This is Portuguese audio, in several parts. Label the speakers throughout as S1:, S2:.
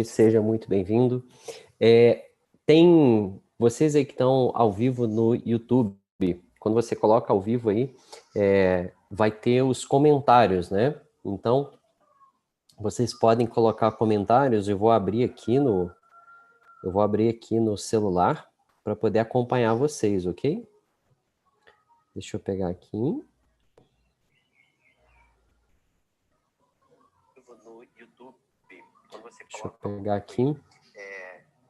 S1: seja muito bem-vindo. Tem vocês aí que estão ao vivo no YouTube, quando você coloca ao vivo aí, vai ter os comentários, né? Então, vocês podem colocar comentários, eu vou abrir aqui no celular para poder acompanhar vocês, ok? Deixa eu pegar aqui. No YouTube, quando você coloca, deixa eu pegar aqui.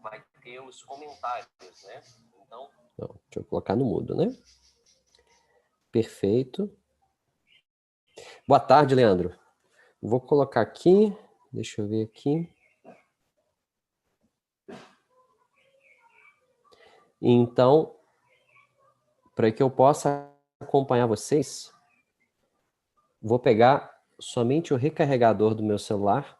S1: Vai ter os comentários, né? Então, não, deixa eu colocar no mudo, né? Perfeito. Boa tarde, Leandro. Vou colocar aqui, deixa eu ver aqui. Então, para que eu possa acompanhar vocês, vou pegar somente o recarregador do meu celular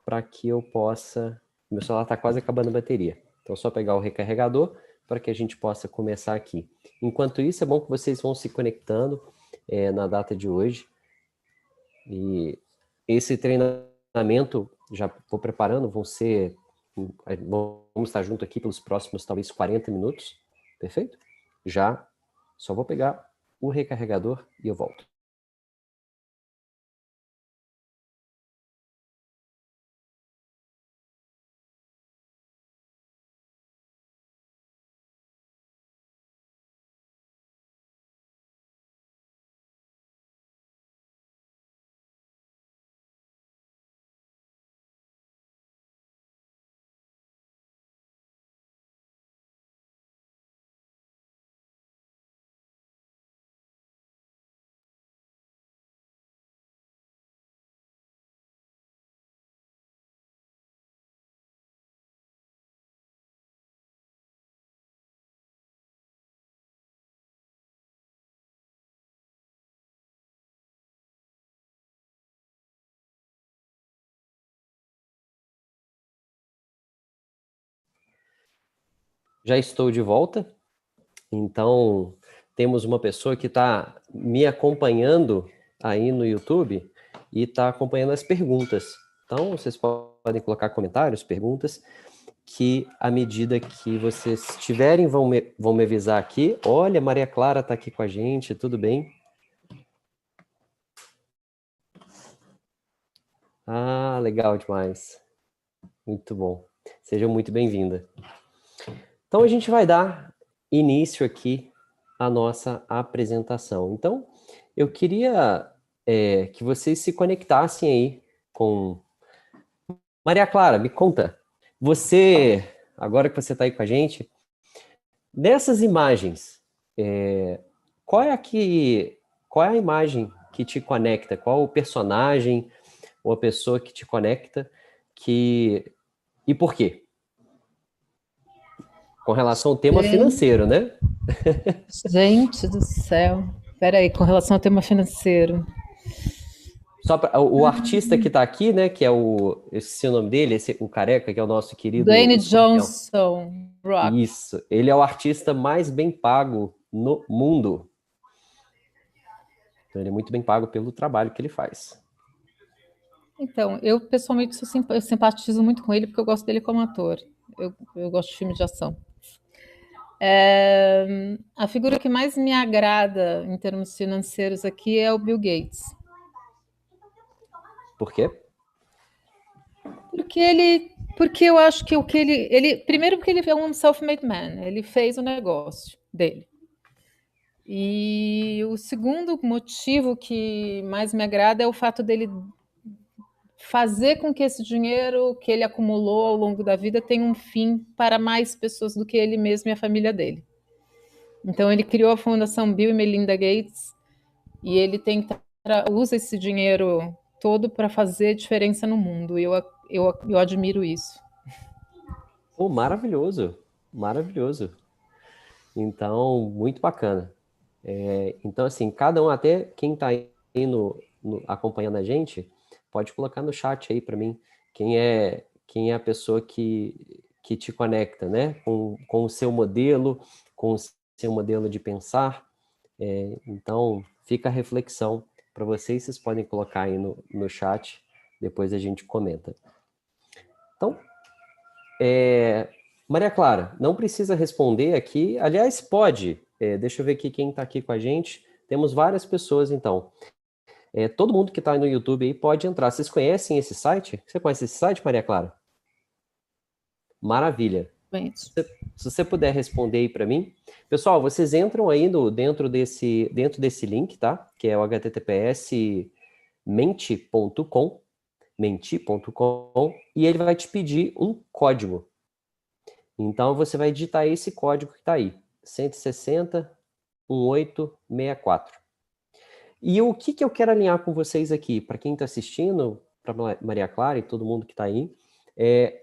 S1: para que eu possa... Meu celular está quase acabando a bateria. Então, só pegar o recarregador para que a gente possa começar aqui. Enquanto isso, é bom que vocês vão se conectando na data de hoje. E esse treinamento, já vou preparando, vamos estar junto aqui pelos próximos, talvez, 40 minutos. Perfeito? Já, só vou pegar o recarregador e eu volto. Já estou de volta. Então, temos uma pessoa que está me acompanhando aí no YouTube e está acompanhando as perguntas. Então, vocês podem colocar comentários, perguntas, que à medida que vocês tiverem, vão me avisar aqui. Olha, Maria Clara está aqui com a gente, tudo bem? Ah, legal demais. Muito bom. Seja muito bem-vinda. Então, a gente vai dar início aqui à nossa apresentação. Então, eu queria que vocês se conectassem aí com... Maria Clara, me conta. Você, agora que você está aí com a gente, dessas imagens, qual é a imagem que te conecta? Qual o personagem ou a pessoa que te conecta? E por quê? Com relação ao tema financeiro, né?
S2: Gente do céu. Peraí, com relação ao tema financeiro.
S1: O artista que está aqui, né, que é esse é o nome dele, o careca, que é o nosso querido
S2: Dwayne
S1: Escorpião.
S2: Johnson, Rock.
S1: Isso, ele é o artista mais bem pago no mundo. Então ele é muito bem pago pelo trabalho que ele faz.
S2: Então, eu pessoalmente eu simpatizo muito com ele porque eu gosto dele como ator. Eu gosto de filme de ação. A figura que mais me agrada em termos financeiros aqui é o Bill Gates.
S1: Por quê?
S2: Porque eu acho que primeiro porque ele é um self-made man, ele fez o negócio dele. E o segundo motivo que mais me agrada é o fato dele fazer com que esse dinheiro que ele acumulou ao longo da vida tenha um fim para mais pessoas do que ele mesmo e a família dele. Então ele criou a Fundação Bill e Melinda Gates e ele usa esse dinheiro todo para fazer diferença no mundo. E eu admiro isso.
S1: Oh, maravilhoso, maravilhoso. Então, muito bacana. Então, assim, cada um, até quem está aí acompanhando a gente, pode colocar no chat aí para mim quem é a pessoa que te conecta, né? Com o seu modelo, com o seu modelo de pensar. Então, fica a reflexão para vocês podem colocar aí no chat, depois a gente comenta. Então, Maria Clara, não precisa responder aqui. Aliás, pode. Deixa eu ver aqui quem está aqui com a gente. Temos várias pessoas, então. Todo mundo que está no YouTube aí pode entrar. Vocês conhecem esse site? Você conhece esse site, Maria Clara? Maravilha. Se você puder responder aí para mim. Pessoal, vocês entram aí dentro desse link, tá? Que é o https menti.com, e ele vai te pedir um código. Então, você vai digitar esse código que está aí, 160-1864. E o que eu quero alinhar com vocês aqui, para quem está assistindo, para Maria Clara e todo mundo que está aí,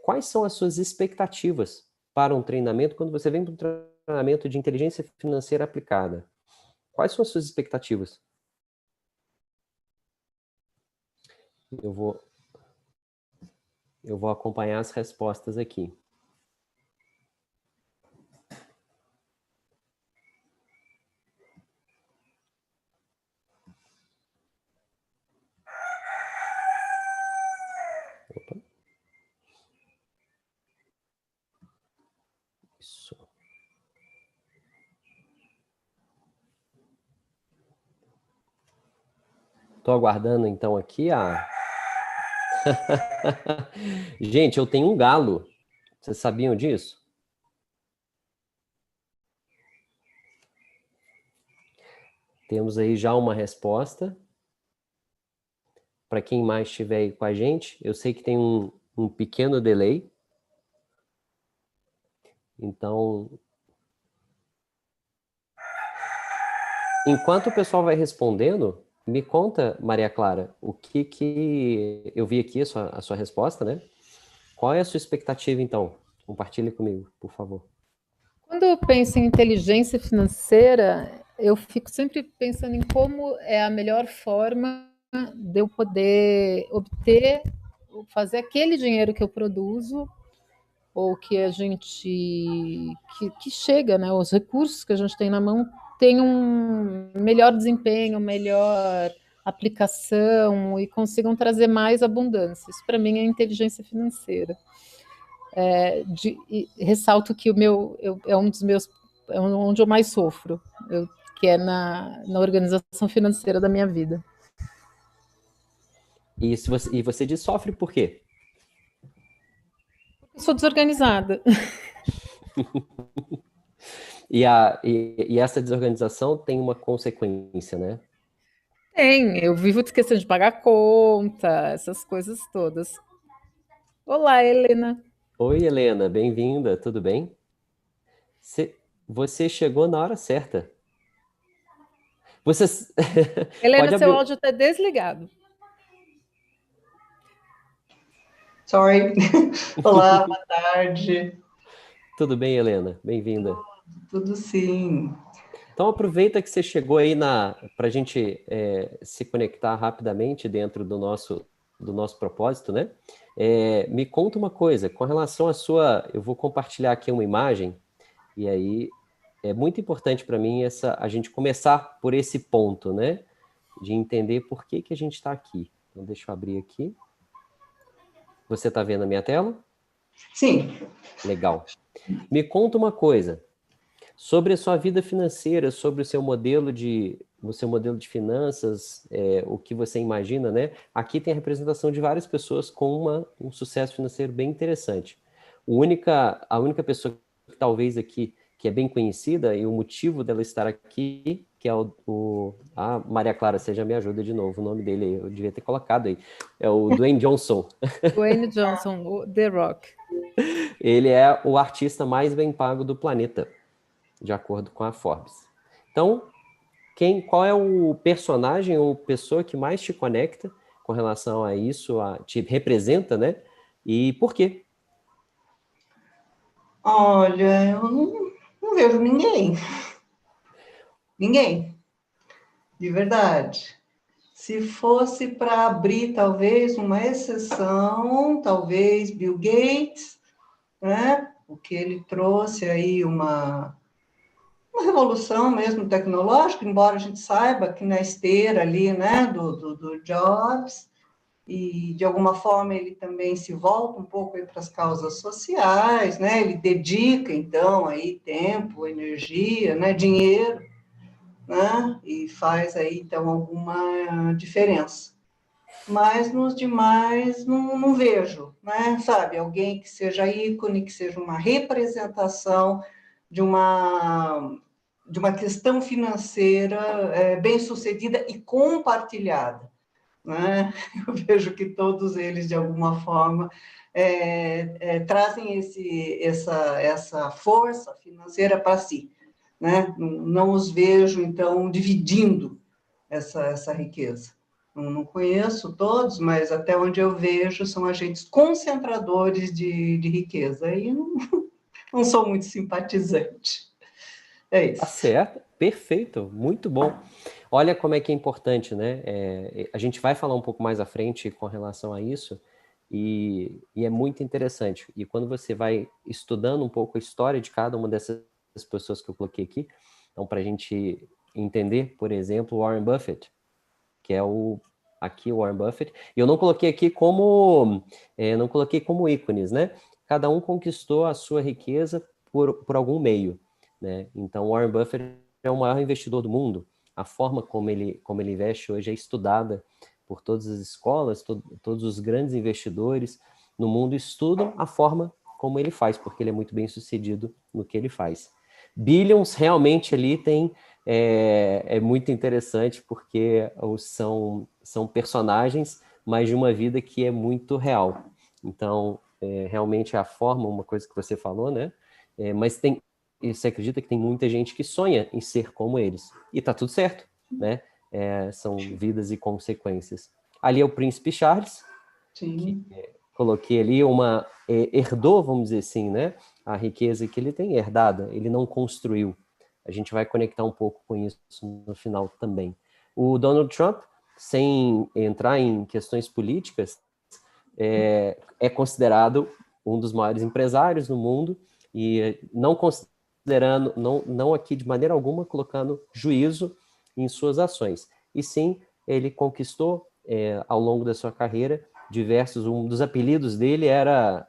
S1: quais são as suas expectativas para um treinamento, quando você vem para um treinamento de inteligência financeira aplicada? Quais são as suas expectativas? Eu vou acompanhar as respostas aqui. Opa. Isso. Estou aguardando, então, aqui a... Gente, eu tenho um galo. Vocês sabiam disso? Temos aí já uma resposta. Para quem mais estiver aí com a gente, eu sei que tem um pequeno delay. Então, enquanto o pessoal vai respondendo, me conta, Maria Clara, o que eu vi aqui, a sua resposta, né? Qual é a sua expectativa, então? Compartilhe comigo, por favor.
S2: Quando eu penso em inteligência financeira, eu fico sempre pensando em como é a melhor forma de eu poder obter, fazer aquele dinheiro que eu produzo, ou que a gente, que chega, né? Os recursos que a gente tem na mão tem um melhor desempenho, melhor aplicação e consigam trazer mais abundância. Isso para mim é inteligência financeira. Ressalto que é um dos meus, é onde eu mais sofro, que é na organização financeira da minha vida.
S1: E você diz sofre por quê?
S2: Eu sou desorganizada.
S1: E essa desorganização tem uma consequência, né?
S2: Tem, eu vivo esquecendo de pagar conta, essas coisas todas. Olá, Helena.
S1: Oi, Helena, bem-vinda, tudo bem? Você chegou na hora certa.
S2: Helena, seu áudio está desligado.
S3: Sorry. Olá, boa tarde.
S1: Tudo bem, Helena? Bem-vinda.
S3: Tudo sim.
S1: Então aproveita que você chegou aí para a gente se conectar rapidamente dentro do nosso propósito, né? Me conta uma coisa, com relação à sua... Eu vou compartilhar aqui uma imagem, e aí é muito importante para mim a gente começar por esse ponto, né? De entender por que a gente está aqui. Então deixa eu abrir aqui. Você está vendo a minha tela?
S3: Sim.
S1: Legal. Me conta uma coisa. Sobre a sua vida financeira, sobre o seu modelo de finanças, o que você imagina, né? Aqui tem a representação de várias pessoas com um sucesso financeiro bem interessante. A única pessoa que talvez aqui, que é bem conhecida, e o motivo dela estar aqui, que é a Maria Clara, você já me ajuda de novo, o nome dele aí, eu devia ter colocado aí, é o Dwayne Johnson.
S2: Dwayne Johnson, o The Rock.
S1: Ele é o artista mais bem pago do planeta, de acordo com a Forbes. Então, qual é o personagem ou pessoa que mais te conecta com relação a isso, te representa, né? E por quê?
S3: Olha, eu não vejo ninguém. Ninguém. De verdade. Se fosse para abrir, talvez, uma exceção, talvez Bill Gates, né? Porque ele trouxe aí uma revolução mesmo tecnológica, embora a gente saiba que na esteira ali, né, do Jobs, e de alguma forma ele também se volta um pouco para as causas sociais, né? Ele dedica então aí tempo, energia, né? Dinheiro, né? E faz aí então alguma diferença. Mas nos demais não vejo, né? Sabe, alguém que seja ícone, que seja uma representação de uma questão financeira bem-sucedida e compartilhada, né? Eu vejo que todos eles, de alguma forma, trazem essa força financeira para si, né? Não os vejo, então, dividindo essa riqueza. Não conheço todos, mas até onde eu vejo são agentes concentradores de riqueza, e não sou muito simpatizante. É
S1: Tá
S3: isso.
S1: certo, perfeito, muito bom. Olha como é que é importante, né? A gente vai falar um pouco mais à frente com relação a isso, e é muito interessante. E quando você vai estudando um pouco a história de cada uma dessas pessoas que eu coloquei aqui, então, para a gente entender, por exemplo, Warren Buffett, que é aqui o Warren Buffett, e eu não coloquei aqui não coloquei como ícones, né? Cada um conquistou a sua riqueza por algum meio, né? Então, Warren Buffett é o maior investidor do mundo. A forma como ele investe hoje é estudada por todas as escolas, todos os grandes investidores no mundo estudam a forma como ele faz, porque ele é muito bem sucedido no que ele faz. Billions realmente ali é muito interessante, porque são personagens, mas de uma vida que é muito real. Então, realmente a forma, uma coisa que você falou, né? Mas você acredita que tem muita gente que sonha em ser como eles. E tá tudo certo, né? São vidas e consequências. Ali é o Príncipe Charles,
S3: Sim.
S1: que coloquei ali herdou, vamos dizer assim, né? A riqueza que ele tem herdada, ele não construiu. A gente vai conectar um pouco com isso no final também. O Donald Trump, sem entrar em questões políticas, é considerado um dos maiores empresários no mundo, e não considerando, não aqui de maneira alguma colocando juízo em suas ações. E sim, ele conquistou ao longo da sua carreira um dos apelidos dele era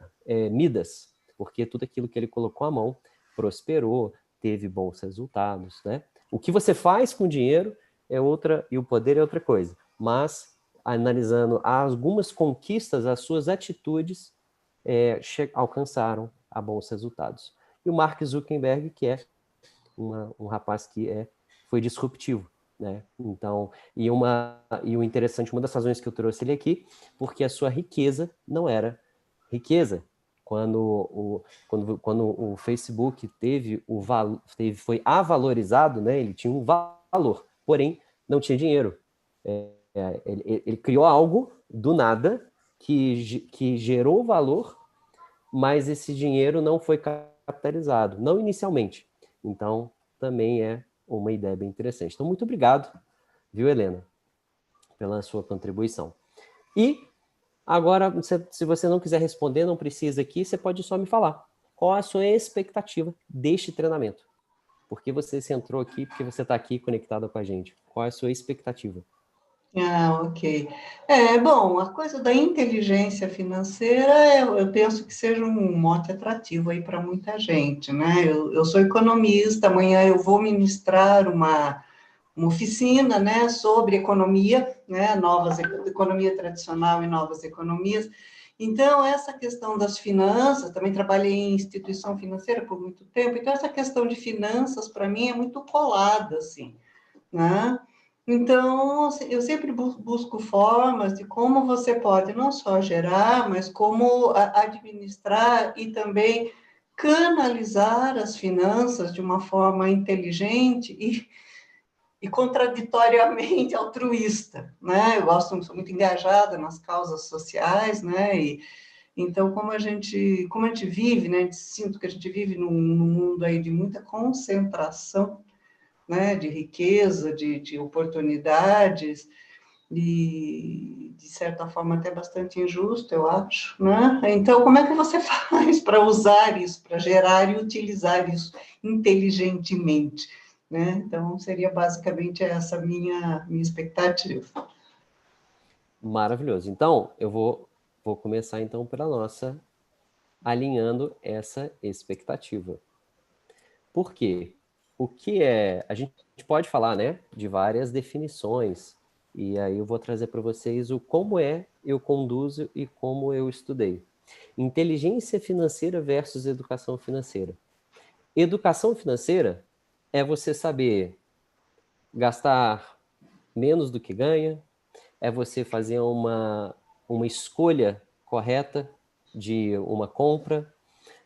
S1: Midas, porque tudo aquilo que ele colocou à mão prosperou, teve bons resultados, né? O que você faz com o dinheiro é outra, e o poder é outra coisa. Mas, analisando algumas conquistas, as suas atitudes alcançaram a bons resultados. E o Mark Zuckerberg, que é um rapaz que foi disruptivo, né? Então, e o interessante, uma das razões que eu trouxe ele aqui, porque a sua riqueza não era riqueza. Quando o Facebook foi avalorizado, né? Ele tinha um valor, porém não tinha dinheiro. Ele criou algo do nada que gerou valor, mas esse dinheiro não foi capitalizado, não inicialmente. Então, também é uma ideia bem interessante. Então, muito obrigado, viu, Helena, pela sua contribuição. E agora, se você não quiser responder, não precisa aqui, você pode só me falar. Qual a sua expectativa deste treinamento? Por que você se entrou aqui? Porque você está aqui conectada com a gente? Qual é a sua expectativa?
S3: Ok. Bom, a coisa da inteligência financeira, eu penso que seja um mote atrativo aí para muita gente, né? Eu sou economista, amanhã eu vou ministrar uma oficina, né, sobre economia, né, economia tradicional e novas economias. Então, essa questão das finanças, também trabalhei em instituição financeira por muito tempo, então essa questão de finanças, para mim, é muito colada, assim, né? Então, assim, eu sempre busco formas de como você pode não só gerar, mas como administrar e também canalizar as finanças de uma forma inteligente e contraditoriamente altruísta, né? Sou muito engajada nas causas sociais, né? E então, como a gente vive, né? Sinto que a gente vive num mundo aí de muita concentração, né, de riqueza, de oportunidades, e de certa forma até bastante injusto, eu acho, né? Então, como é que você faz para usar isso, para gerar e utilizar isso inteligentemente, né? Então, seria basicamente essa minha expectativa.
S1: Maravilhoso. Então, eu vou começar então pela nossa, alinhando essa expectativa. Por quê? O que é... A gente pode falar, né, de várias definições, e aí eu vou trazer para vocês o como eu conduzo e como eu estudei. Inteligência financeira versus educação financeira. Educação financeira é você saber gastar menos do que ganha, é você fazer uma escolha correta de uma compra,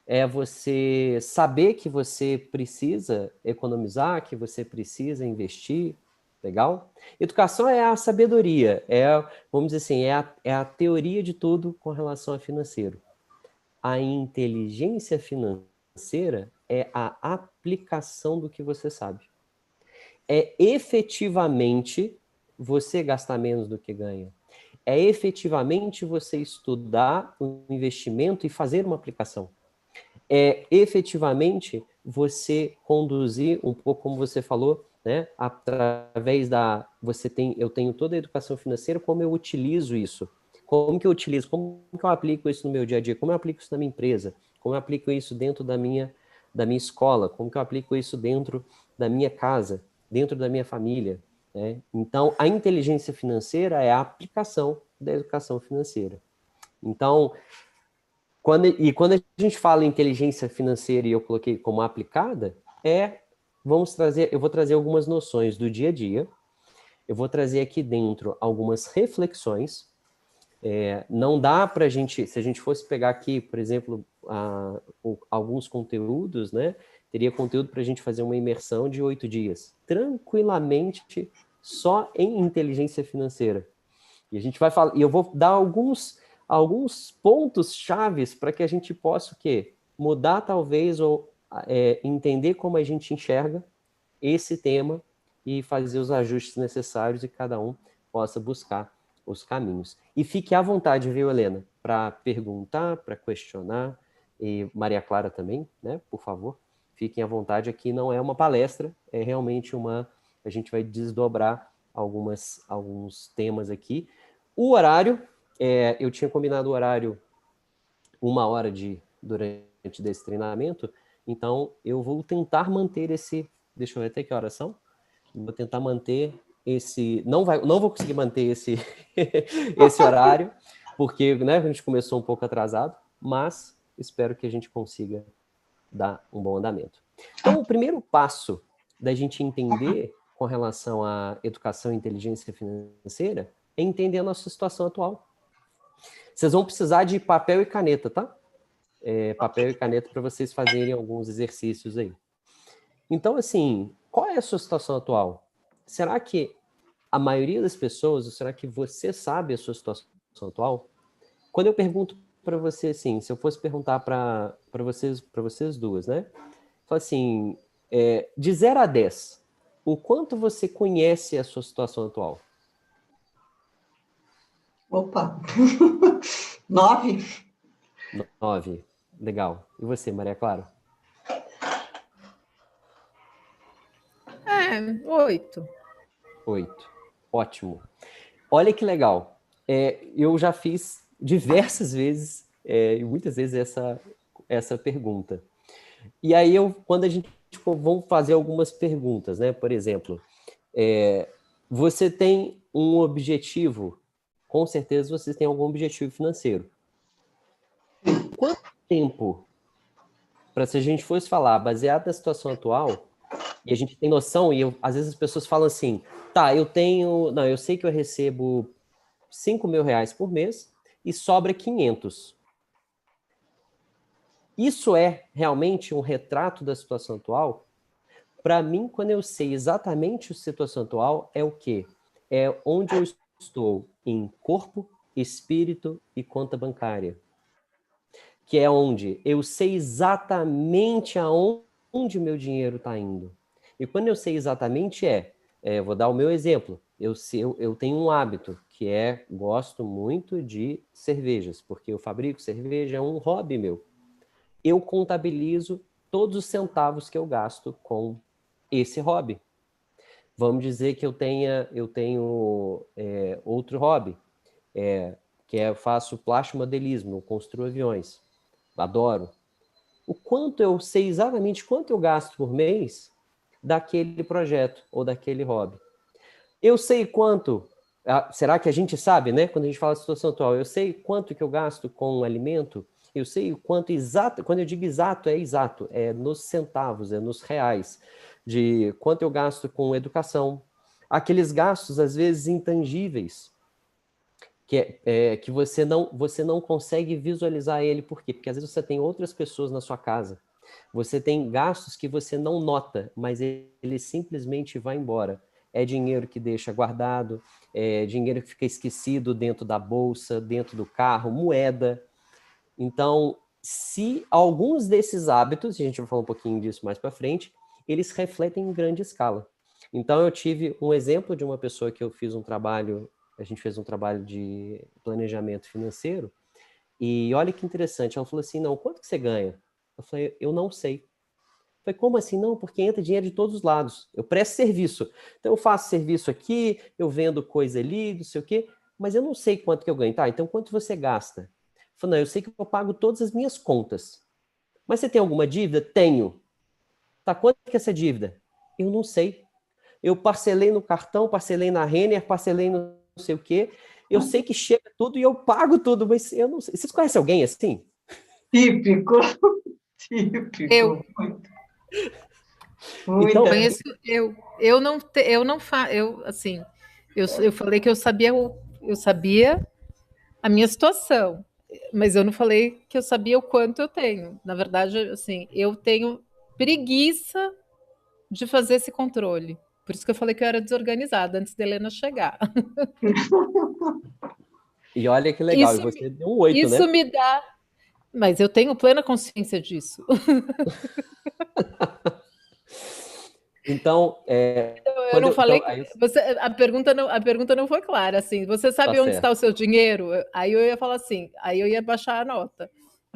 S1: é você saber que você precisa economizar, que você precisa investir, legal? Educação é a sabedoria, vamos dizer assim, é a teoria de tudo com relação a financeiro. A inteligência financeira é a aplicação do que você sabe. É efetivamente você gastar menos do que ganha. É efetivamente você estudar o investimento e fazer uma aplicação. É efetivamente você conduzir um pouco como você falou, né? Através eu tenho toda a educação financeira, como eu utilizo isso? Como que eu utilizo? Como que eu aplico isso no meu dia a dia? Como eu aplico isso na minha empresa? Como eu aplico isso dentro da minha escola? Como que eu aplico isso dentro da minha casa? Dentro da minha família? Né? Então, a inteligência financeira é a aplicação da educação financeira. Então, quando a gente fala em inteligência financeira e eu coloquei como aplicada, eu vou trazer algumas noções do dia a dia, eu vou trazer aqui dentro algumas reflexões. Não dá para a gente, se a gente fosse pegar aqui, por exemplo, alguns conteúdos, né? Teria conteúdo para a gente fazer uma imersão de 8 dias, tranquilamente, só em inteligência financeira. E a gente vai falar, e eu vou dar alguns pontos chaves para que a gente possa o quê? Mudar talvez ou entender como a gente enxerga esse tema e fazer os ajustes necessários e cada um possa buscar os caminhos. E fique à vontade, viu, Helena, para perguntar, para questionar, e Maria Clara também, né, por favor, fiquem à vontade, aqui não é uma palestra, é realmente a gente vai desdobrar alguns temas aqui. O horário, eu tinha combinado o horário 1 hora durante desse treinamento, então eu vou tentar manter deixa eu ver até que horas são, vou tentar manter não vou conseguir manter esse horário, porque, né, a gente começou um pouco atrasado, mas espero que a gente consiga dar um bom andamento. Então, o primeiro passo da gente entender com relação à educação e inteligência financeira é entender a nossa situação atual. Vocês vão precisar de papel e caneta, tá? Papel e caneta para vocês fazerem alguns exercícios aí. Então, assim, qual é a sua situação atual? Será que a maioria das pessoas, ou será que você sabe a sua situação atual? Quando eu pergunto para você, assim, se eu fosse perguntar para vocês duas, né? Fala assim, de 0 a 10, o quanto você conhece a sua situação atual?
S3: Opa! 9?
S1: 9. Legal. E você, Maria Clara?
S2: 8.
S1: 8. Ótimo. Olha que legal. Eu já fiz diversas vezes, e muitas vezes essa pergunta. E aí, quando a gente vamos fazer algumas perguntas, né? Por exemplo, você tem um objetivo, com certeza você tem algum objetivo financeiro. Quanto tempo, para se a gente fosse falar, baseado na situação atual, e a gente tem noção, às vezes as pessoas falam assim, tá, eu sei que eu recebo 5 mil reais por mês e sobra 500. Isso é realmente um retrato da situação atual? Para mim, quando eu sei exatamente a situação atual, é o quê? É onde eu estou em corpo, espírito e conta bancária. Que é onde eu sei exatamente aonde o meu dinheiro está indo. E quando eu sei exatamente vou dar o meu exemplo. Eu tenho um hábito que gosto muito de cervejas, porque eu fabrico cerveja, é um hobby meu. Eu contabilizo todos os centavos que eu gasto com esse hobby. Vamos dizer que eu tenho outro hobby. eu faço plastimodelismo, eu construo aviões, adoro. O quanto eu sei exatamente quanto eu gasto por mês daquele projeto ou daquele hobby. Eu sei quanto, será que a gente sabe, né? Quando a gente fala de situação atual, eu sei quanto que eu gasto com um alimento, eu sei o quanto exato, quando eu digo exato, é nos centavos, é nos reais, de quanto eu gasto com educação. Aqueles gastos, às vezes, intangíveis, que você não consegue visualizar ele. Por quê? Porque às vezes você tem outras pessoas na sua casa. Você tem gastos que você não nota, mas ele simplesmente vai embora. É dinheiro que deixa guardado, é dinheiro que fica esquecido dentro da bolsa, dentro do carro, moeda. Então, se alguns desses hábitos, e a gente vai falar um pouquinho disso mais para frente, eles refletem em grande escala. Então, eu tive um exemplo de uma pessoa que a gente fez um trabalho de planejamento financeiro, e olha que interessante, ela falou assim, não, quanto que você ganha? Eu falei, eu não sei. Eu falei, como assim? Não, porque entra dinheiro de todos os lados. Eu presto serviço. Então, eu faço serviço aqui, eu vendo coisa ali, não sei o quê, mas eu não sei quanto que eu ganho. Tá, então quanto você gasta? Eu falei, não, eu sei que eu pago todas as minhas contas. Mas você tem alguma dívida? Tenho. Tá, quanto que é essa dívida? Eu não sei. Eu parcelei no cartão, parcelei na Renner, parcelei no não sei o quê. Eu sei que chega tudo e eu pago tudo, mas eu não sei. Vocês conhecem alguém assim?
S3: Típico, típico.
S2: Eu
S1: Então,
S3: Muita
S2: conheço, eu não fa, eu assim, eu falei que eu sabia a minha situação, mas eu não falei que eu sabia o quanto eu tenho. Na verdade, assim, eu tenho preguiça de fazer esse controle. Por isso que eu falei que eu era desorganizada antes da Helena chegar.
S1: e olha que legal, e
S2: Isso,
S1: você deu um 8,
S2: isso
S1: né?
S2: me dá, mas eu tenho plena consciência disso.
S1: Então,
S2: Eu não falei
S1: então,
S2: que
S1: aí
S2: você, a pergunta não foi clara, assim, você
S1: tá
S2: sabe onde está
S1: certo.
S2: o seu dinheiro? Aí eu ia falar assim, aí eu ia baixar a nota.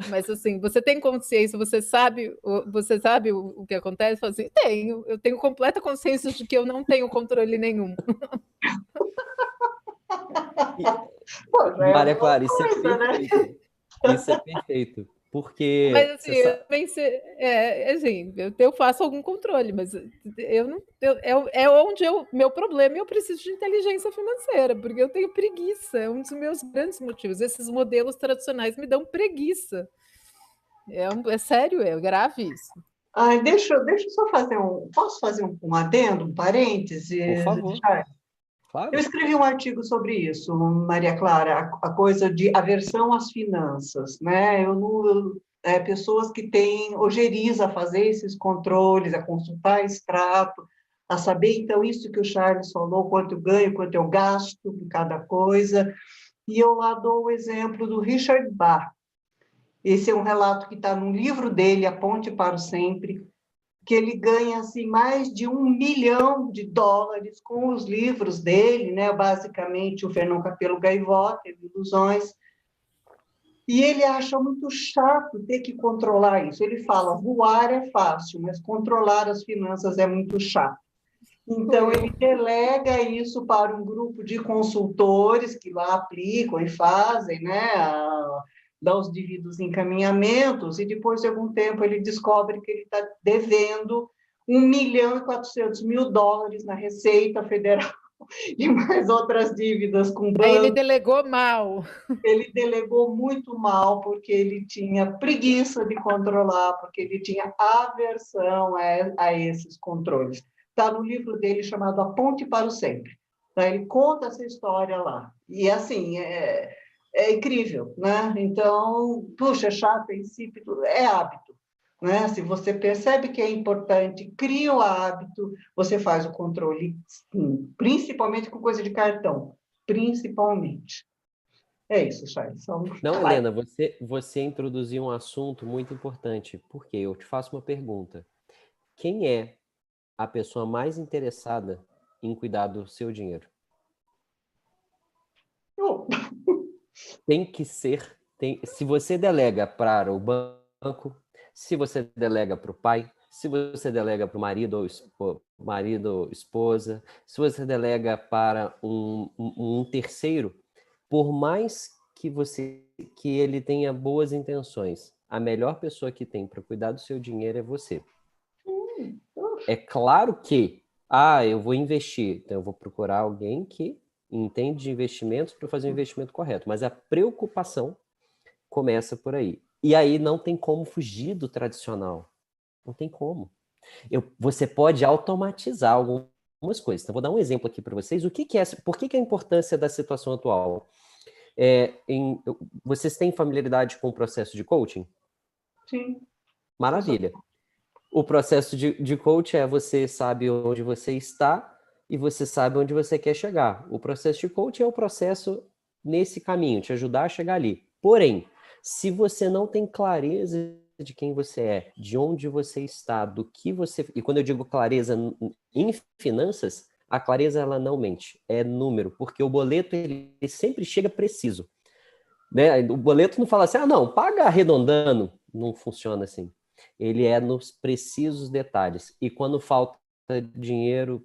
S2: Mas assim, você tem consciência, você sabe o que acontece? Fala assim, eu tenho completa consciência de que eu não tenho controle nenhum.
S1: E,
S3: Pô, já é
S1: Maria
S3: alguma
S1: Clara, isso é
S3: coisa, né?
S1: perfeito. Isso é perfeito,
S2: Mas
S1: porque
S2: assim,
S1: você sabe.
S2: assim, eu faço algum controle, mas eu não, é onde meu problema, eu preciso de inteligência financeira, porque eu tenho preguiça, é um dos meus grandes motivos. Esses modelos tradicionais me dão preguiça. É sério, é grave isso.
S3: Ai, deixa eu só fazer posso fazer um adendo, um parêntese?
S1: Por favor,
S3: Eu
S1: claro.
S3: escrevi um artigo sobre isso, Maria Clara, a coisa de aversão às finanças, né? Pessoas que têm ojeriza a fazer esses controles, a consultar extrato, a saber, então, isso que o Charles falou, quanto eu ganho, quanto eu gasto em cada coisa. E eu lá dou o exemplo do Richard Bach. Esse é um relato que está no livro dele, A Ponte para o Sempre, que ele ganha assim, mais de US$ 1 milhão com os livros dele, né? Basicamente o Fernão Capelo Gaivota, Ilusões, e ele acha muito chato ter que controlar isso. Ele fala, voar é fácil, mas controlar as finanças é muito chato.
S2: Sou
S3: Então,
S2: eu.
S3: ele delega isso para um grupo de consultores que lá aplicam e fazem, né? Dá os devidos encaminhamentos, e depois de algum tempo ele descobre que ele está devendo US$ 1,4 milhão na Receita Federal e mais outras dívidas com
S2: Aí ele
S3: bancos.
S2: delegou mal.
S3: Ele delegou muito mal porque ele tinha preguiça de controlar, porque ele tinha aversão a esses controles. Está no livro dele chamado A Ponte para o Sempre. Tá? Ele conta essa história lá. E, assim, é incrível, né? Então, puxa, é chato, é insípido, é hábito. Né? Se você percebe que é importante, cria o hábito, você faz o controle, sim, principalmente com coisa de cartão, principalmente. É isso, Charles.
S1: Não,
S3: Vai.
S1: Helena, você introduziu um assunto muito importante, porque eu te faço uma pergunta. Quem é a pessoa mais interessada em cuidar do seu dinheiro?
S3: Oh,
S1: Tem que ser, se você delega para o banco, se você delega para o pai, se você delega para o marido ou esposa, se você delega para um terceiro, por mais que ele tenha boas intenções, a melhor pessoa que tem para cuidar do seu dinheiro é você. É claro que, eu vou investir, então eu vou procurar alguém que entende de investimentos para fazer o investimento correto, mas a preocupação começa por aí. E aí não tem como fugir do tradicional. Não tem como. Você pode automatizar algumas coisas. Então, vou dar um exemplo aqui para vocês. Por que é a importância da situação atual? Vocês têm familiaridade com o processo de coaching?
S3: Sim.
S1: Maravilha. O processo de coaching é você sabe onde você está e você sabe onde você quer chegar. O processo de coaching é o processo nesse caminho, te ajudar a chegar ali. Porém, se você não tem clareza de quem você é, de onde você está, do que você... E quando eu digo clareza em finanças, a clareza ela não mente, é número, porque o boleto ele sempre chega preciso. Né? O boleto não fala assim, não, paga arredondando. Não funciona assim. Ele é nos precisos detalhes. E quando falta dinheiro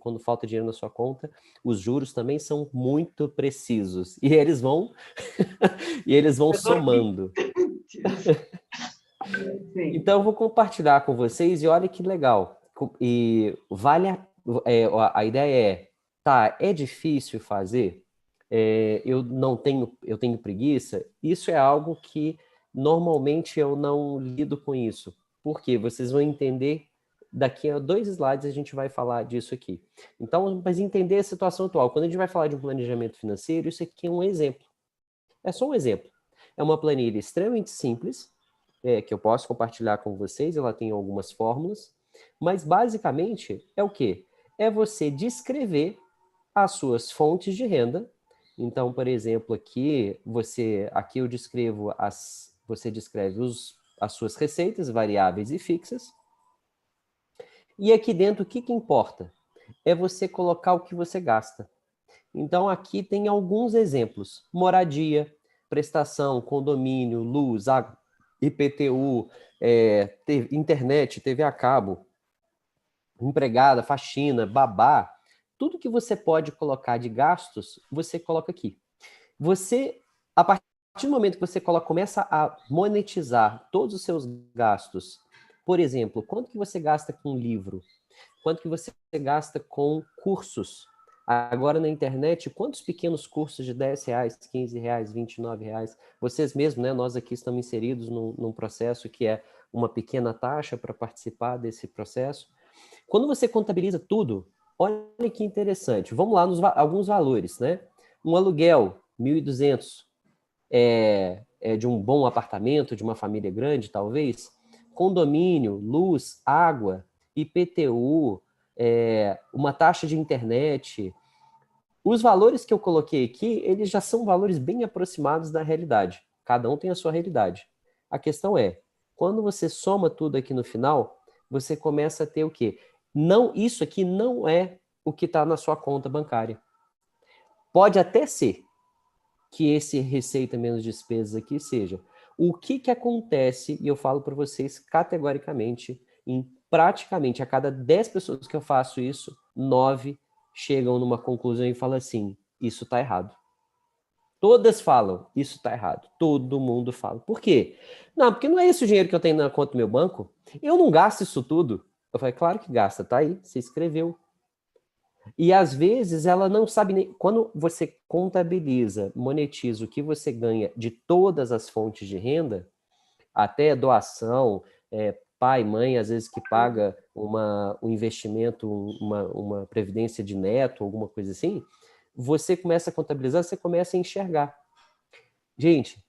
S1: na sua conta, os juros também são muito precisos. E eles vão somando. Então, eu vou compartilhar com vocês e olha que legal. E a ideia é difícil fazer? Eu tenho preguiça? Isso é algo que normalmente eu não lido com isso. Por quê? Vocês vão entender daqui a 2 slides a gente vai falar disso aqui. Então, mas entender a situação atual. Quando a gente vai falar de um planejamento financeiro, isso aqui é um exemplo. É só um exemplo. É uma planilha extremamente simples, que eu posso compartilhar com vocês, ela tem algumas fórmulas, mas basicamente é o quê? É você descrever as suas fontes de renda. Então, por exemplo, aqui eu descrevo você descreve as suas receitas variáveis e fixas. E aqui dentro, o que importa? É você colocar o que você gasta. Então, aqui tem alguns exemplos. Moradia, prestação, condomínio, luz, água, IPTU, internet, TV a cabo, empregada, faxina, babá. Tudo que você pode colocar de gastos, você coloca aqui. A partir do momento que você começa a monetizar todos os seus gastos, por exemplo, quanto que você gasta com livro? Quanto que você gasta com cursos? Agora na internet, quantos pequenos cursos de R$10, R$15, R$29? Vocês mesmos, né? Nós aqui estamos inseridos num processo que é uma pequena taxa para participar desse processo. Quando você contabiliza tudo, olha que interessante. Vamos lá alguns valores, né? Um aluguel, 1.200, é de um bom apartamento, de uma família grande, talvez. Condomínio, luz, água, IPTU, uma taxa de internet. Os valores que eu coloquei aqui, eles já são valores bem aproximados da realidade. Cada um tem a sua realidade. A questão é, quando você soma tudo aqui no final, você começa a ter o quê? Isso aqui não é o que está na sua conta bancária. Pode até ser que esse receita menos despesas aqui seja. O que acontece, e eu falo para vocês categoricamente, em praticamente a cada 10 pessoas que eu faço isso, 9 chegam numa conclusão e falam assim, isso está errado. Todas falam, isso está errado. Todo mundo fala. Por quê? Não, porque não é esse o dinheiro que eu tenho na conta do meu banco. Eu não gasto isso tudo. Eu falei, claro que gasta, tá aí, você escreveu. E às vezes ela não sabe nem... Quando você contabiliza, monetiza o que você ganha de todas as fontes de renda, até doação, pai, mãe, às vezes que paga um investimento, uma previdência de neto, alguma coisa assim, você começa a contabilizar, você começa a enxergar. Gente,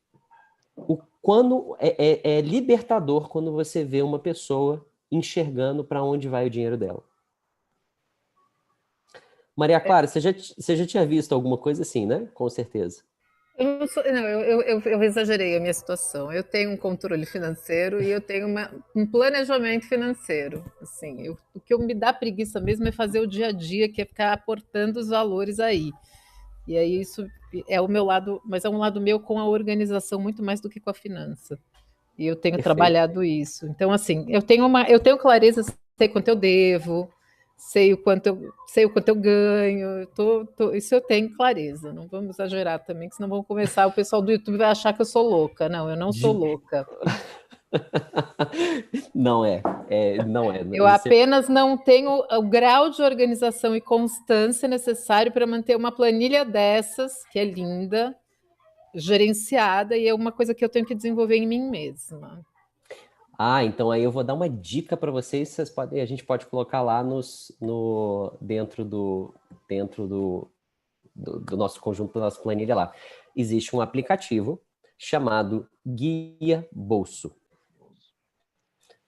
S1: quando é libertador quando você vê uma pessoa enxergando para onde vai o dinheiro dela. Maria Clara, você já tinha visto alguma coisa assim, né? Com certeza.
S2: Eu exagerei a minha situação. Eu tenho um controle financeiro e eu tenho um planejamento financeiro. Assim, o que me dá preguiça mesmo é fazer o dia a dia, que é ficar aportando os valores aí. E aí isso é o meu lado, mas é um lado meu com a organização muito mais do que com a finança. E eu tenho trabalhado isso. Então, assim, eu tenho clareza, sei quanto eu devo, sei o quanto eu ganho, isso eu tenho clareza, não vamos exagerar também, que senão vão começar, o pessoal do YouTube vai achar que eu sou louca. Não, eu não sou
S1: De-
S2: louca.
S1: Não não é.
S2: Eu apenas não tenho o grau de organização e constância necessário para manter uma planilha dessas, que é linda, gerenciada, e é uma coisa que eu tenho que desenvolver em mim mesma.
S1: Então aí eu vou dar uma dica para vocês, a gente pode colocar lá dentro do nosso conjunto, da nossa planilha lá. Existe um aplicativo chamado Guia Bolso.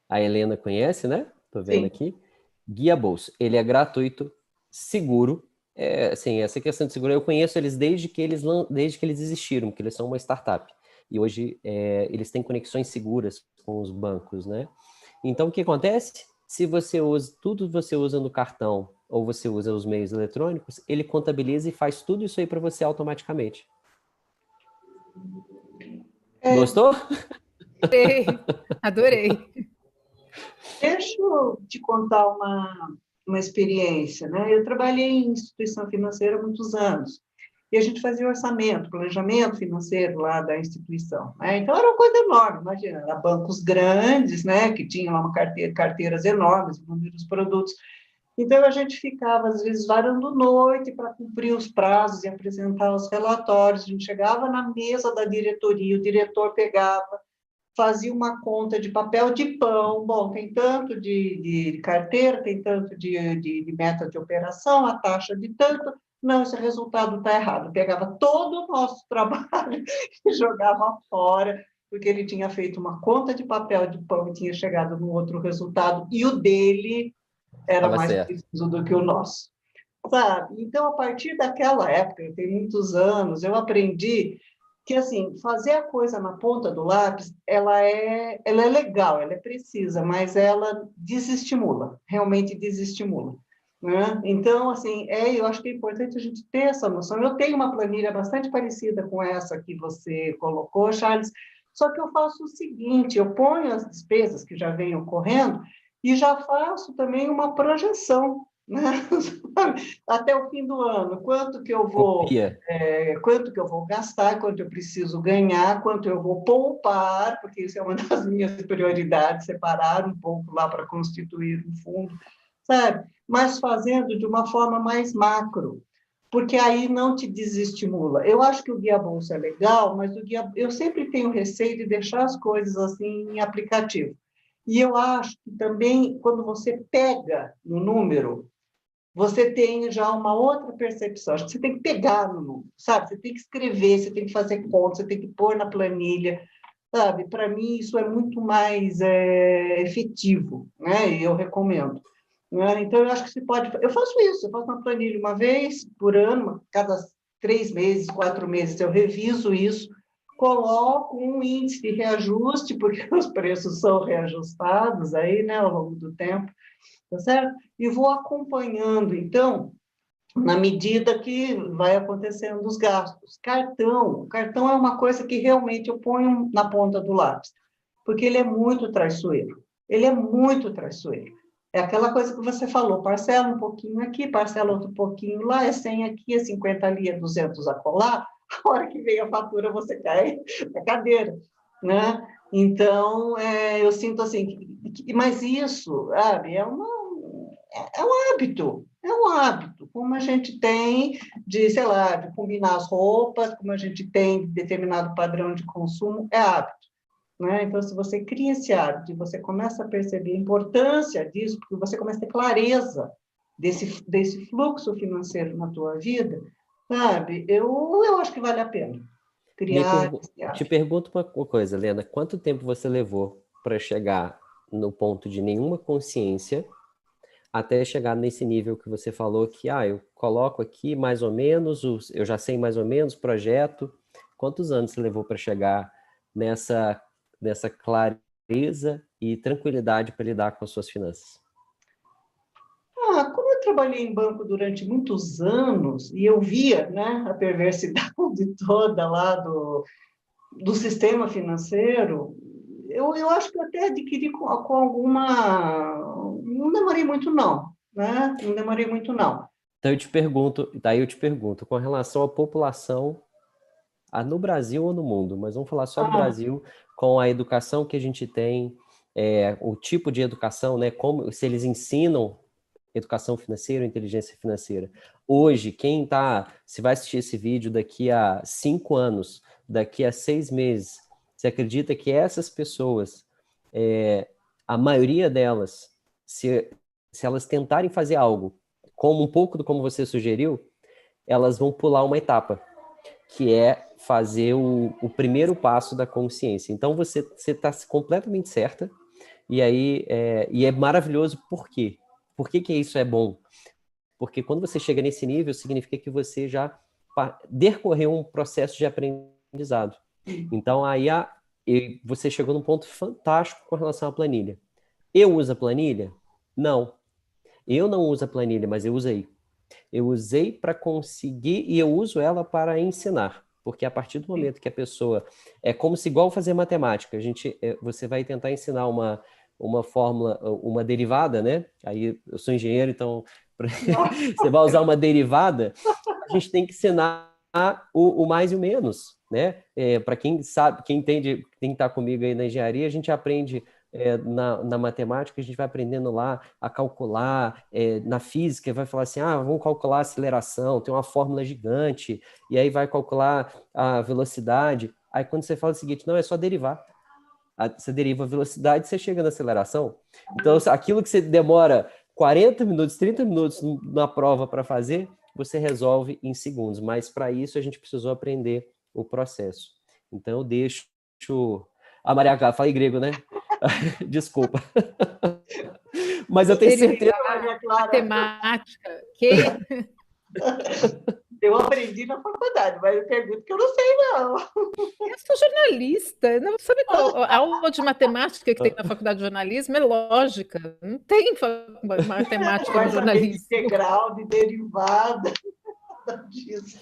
S1: A Helena conhece, né? Tô vendo
S3: Sim.
S1: aqui. Guia Bolso. Ele é gratuito, seguro. Assim, essa questão de seguro, eu conheço eles desde que eles existiram, porque eles são uma startup. E hoje eles têm conexões seguras com os bancos, né? Então, o que acontece? Se você usa, tudo você usa no cartão ou você usa os meios eletrônicos, ele contabiliza e faz tudo isso aí para você automaticamente. Gostou?
S2: Adorei.
S3: Deixa eu te contar uma experiência, né? Eu trabalhei em instituição financeira há muitos anos, e a gente fazia orçamento, planejamento financeiro lá da instituição, né? Então, era uma coisa enorme, imagina, era bancos grandes, né, que tinham lá carteiras enormes, inúmeros produtos. Então, a gente ficava, às vezes, varando noite para cumprir os prazos e apresentar os relatórios. A gente chegava na mesa da diretoria, o diretor pegava, fazia uma conta de papel de pão, bom, tem tanto de carteira, tem tanto de meta de operação, a taxa de tanto, não, esse resultado está errado. Pegava todo o nosso trabalho e jogava fora, porque ele tinha feito uma conta de papel de pão e tinha chegado no outro resultado, e o dele era
S1: Tava
S3: mais
S1: certo.
S3: preciso do que o nosso. Sabe? Então, a partir daquela época, tem muitos anos, eu aprendi que, assim, fazer a coisa na ponta do lápis, ela é legal, ela é precisa, mas ela desestimula, realmente desestimula, né? Então, assim, eu acho que é importante a gente ter essa noção. Eu tenho uma planilha bastante parecida com essa que você colocou, Charles, só que eu faço o seguinte, eu ponho as despesas que já vêm ocorrendo e já faço também uma projeção, né? Até o fim do ano,
S1: Copia.
S3: quanto que eu vou gastar, quanto eu preciso ganhar, quanto eu vou poupar, porque isso é uma das minhas prioridades, separar um pouco lá para constituir um fundo, sabe? Mas fazendo de uma forma mais macro, porque aí não te desestimula. Eu acho que o Guia Bolsa é legal, mas eu sempre tenho receio de deixar as coisas assim em aplicativo. E eu acho que também, quando você pega no número, você tem já uma outra percepção. Acho que você tem que pegar no número, sabe? Você tem que escrever, você tem que fazer conta, você tem que pôr na planilha, sabe? Para mim, isso é muito mais efetivo, né? E eu recomendo. Né? Então, eu acho que você pode... Eu faço isso, eu faço uma planilha uma vez por ano, cada 3 meses, 4 meses, eu reviso isso, coloco um índice de reajuste, porque os preços são reajustados aí, né, ao longo do tempo, tá certo? E vou acompanhando, então, na medida que vai acontecendo os gastos. O cartão é uma coisa que realmente eu ponho na ponta do lápis, porque ele é muito traiçoeiro. Ele é muito traiçoeiro. É aquela coisa que você falou, parcela um pouquinho aqui, parcela outro pouquinho lá, é 100 aqui, é 50 ali, é 200 acolá, a hora que vem a fatura você cai da cadeira, né? Então, eu sinto assim, mas isso, sabe, é um hábito, como a gente tem de, sei lá, de combinar as roupas, como a gente tem de determinado padrão de consumo, é hábito, né? Então, se você cria esse hábito e você começa a perceber a importância disso, porque você começa a ter clareza desse fluxo financeiro na tua vida, sabe? Eu acho que vale a pena criar esse
S1: Te
S3: hábito.
S1: pergunto uma coisa, Lena, quanto tempo você levou para chegar no ponto de nenhuma consciência até chegar nesse nível que você falou que, eu coloco aqui mais ou menos, eu já sei mais ou menos o projeto. Quantos anos você levou para chegar nessa clareza e tranquilidade para lidar com as suas finanças?
S3: Como eu trabalhei em banco durante muitos anos e eu via, né, a perversidade toda lá do sistema financeiro, eu acho que eu até adquiri com alguma... Não demorei muito, não. né? Não demorei muito, não.
S1: Então eu te pergunto, com relação à população, no Brasil ou no mundo, mas vamos falar só do
S3: Ah,
S1: Brasil, com a educação que a gente tem, o tipo de educação, né? Como se eles ensinam educação financeira, inteligência financeira. Hoje, se vai assistir esse vídeo daqui a 5 anos, daqui a 6 meses, você acredita que essas pessoas, a maioria delas, se elas tentarem fazer algo, como um pouco do como você sugeriu, elas vão pular uma etapa, que é fazer o primeiro passo da consciência. Então, você está completamente certa, e é maravilhoso. Por quê? Por que que isso é bom? Porque quando você chega nesse nível, significa que você já decorreu um processo de aprendizado. Então, você chegou num ponto fantástico com relação à planilha. Eu uso a planilha? Não. Eu não uso a planilha, mas eu usei. Eu usei para conseguir e eu uso ela para ensinar. Porque a partir do momento que a pessoa... É como se igual fazer matemática. Você vai tentar ensinar uma fórmula, uma derivada, né? Aí eu sou engenheiro, então você vai usar uma derivada, a gente tem que ensinar o mais e o menos, né? Para quem sabe, quem entende, quem está comigo aí na engenharia, a gente aprende na matemática, a gente vai aprendendo lá a calcular, na física, vai falar assim, vamos calcular a aceleração, tem uma fórmula gigante, e aí vai calcular a velocidade. Aí quando você fala o seguinte, não, é só derivar. Você deriva a velocidade, você chega na aceleração. Então, aquilo que você demora 40 minutos, 30 minutos na prova para fazer, você resolve em segundos. Mas para isso a gente precisou aprender o processo. Então eu deixo a Maria Clara, falei grego, né? Desculpa. Mas eu tenho certeza.
S3: Maria Clara.
S2: Matemática, ok?
S3: Eu aprendi na faculdade, mas eu pergunto que eu não sei, não.
S2: Eu sou jornalista. Não sabe qual a aula de matemática que tem na faculdade de jornalismo? É lógica. Não tem matemática
S3: Vai
S2: no
S3: saber de
S2: jornalismo.
S3: integral, de derivada, disso.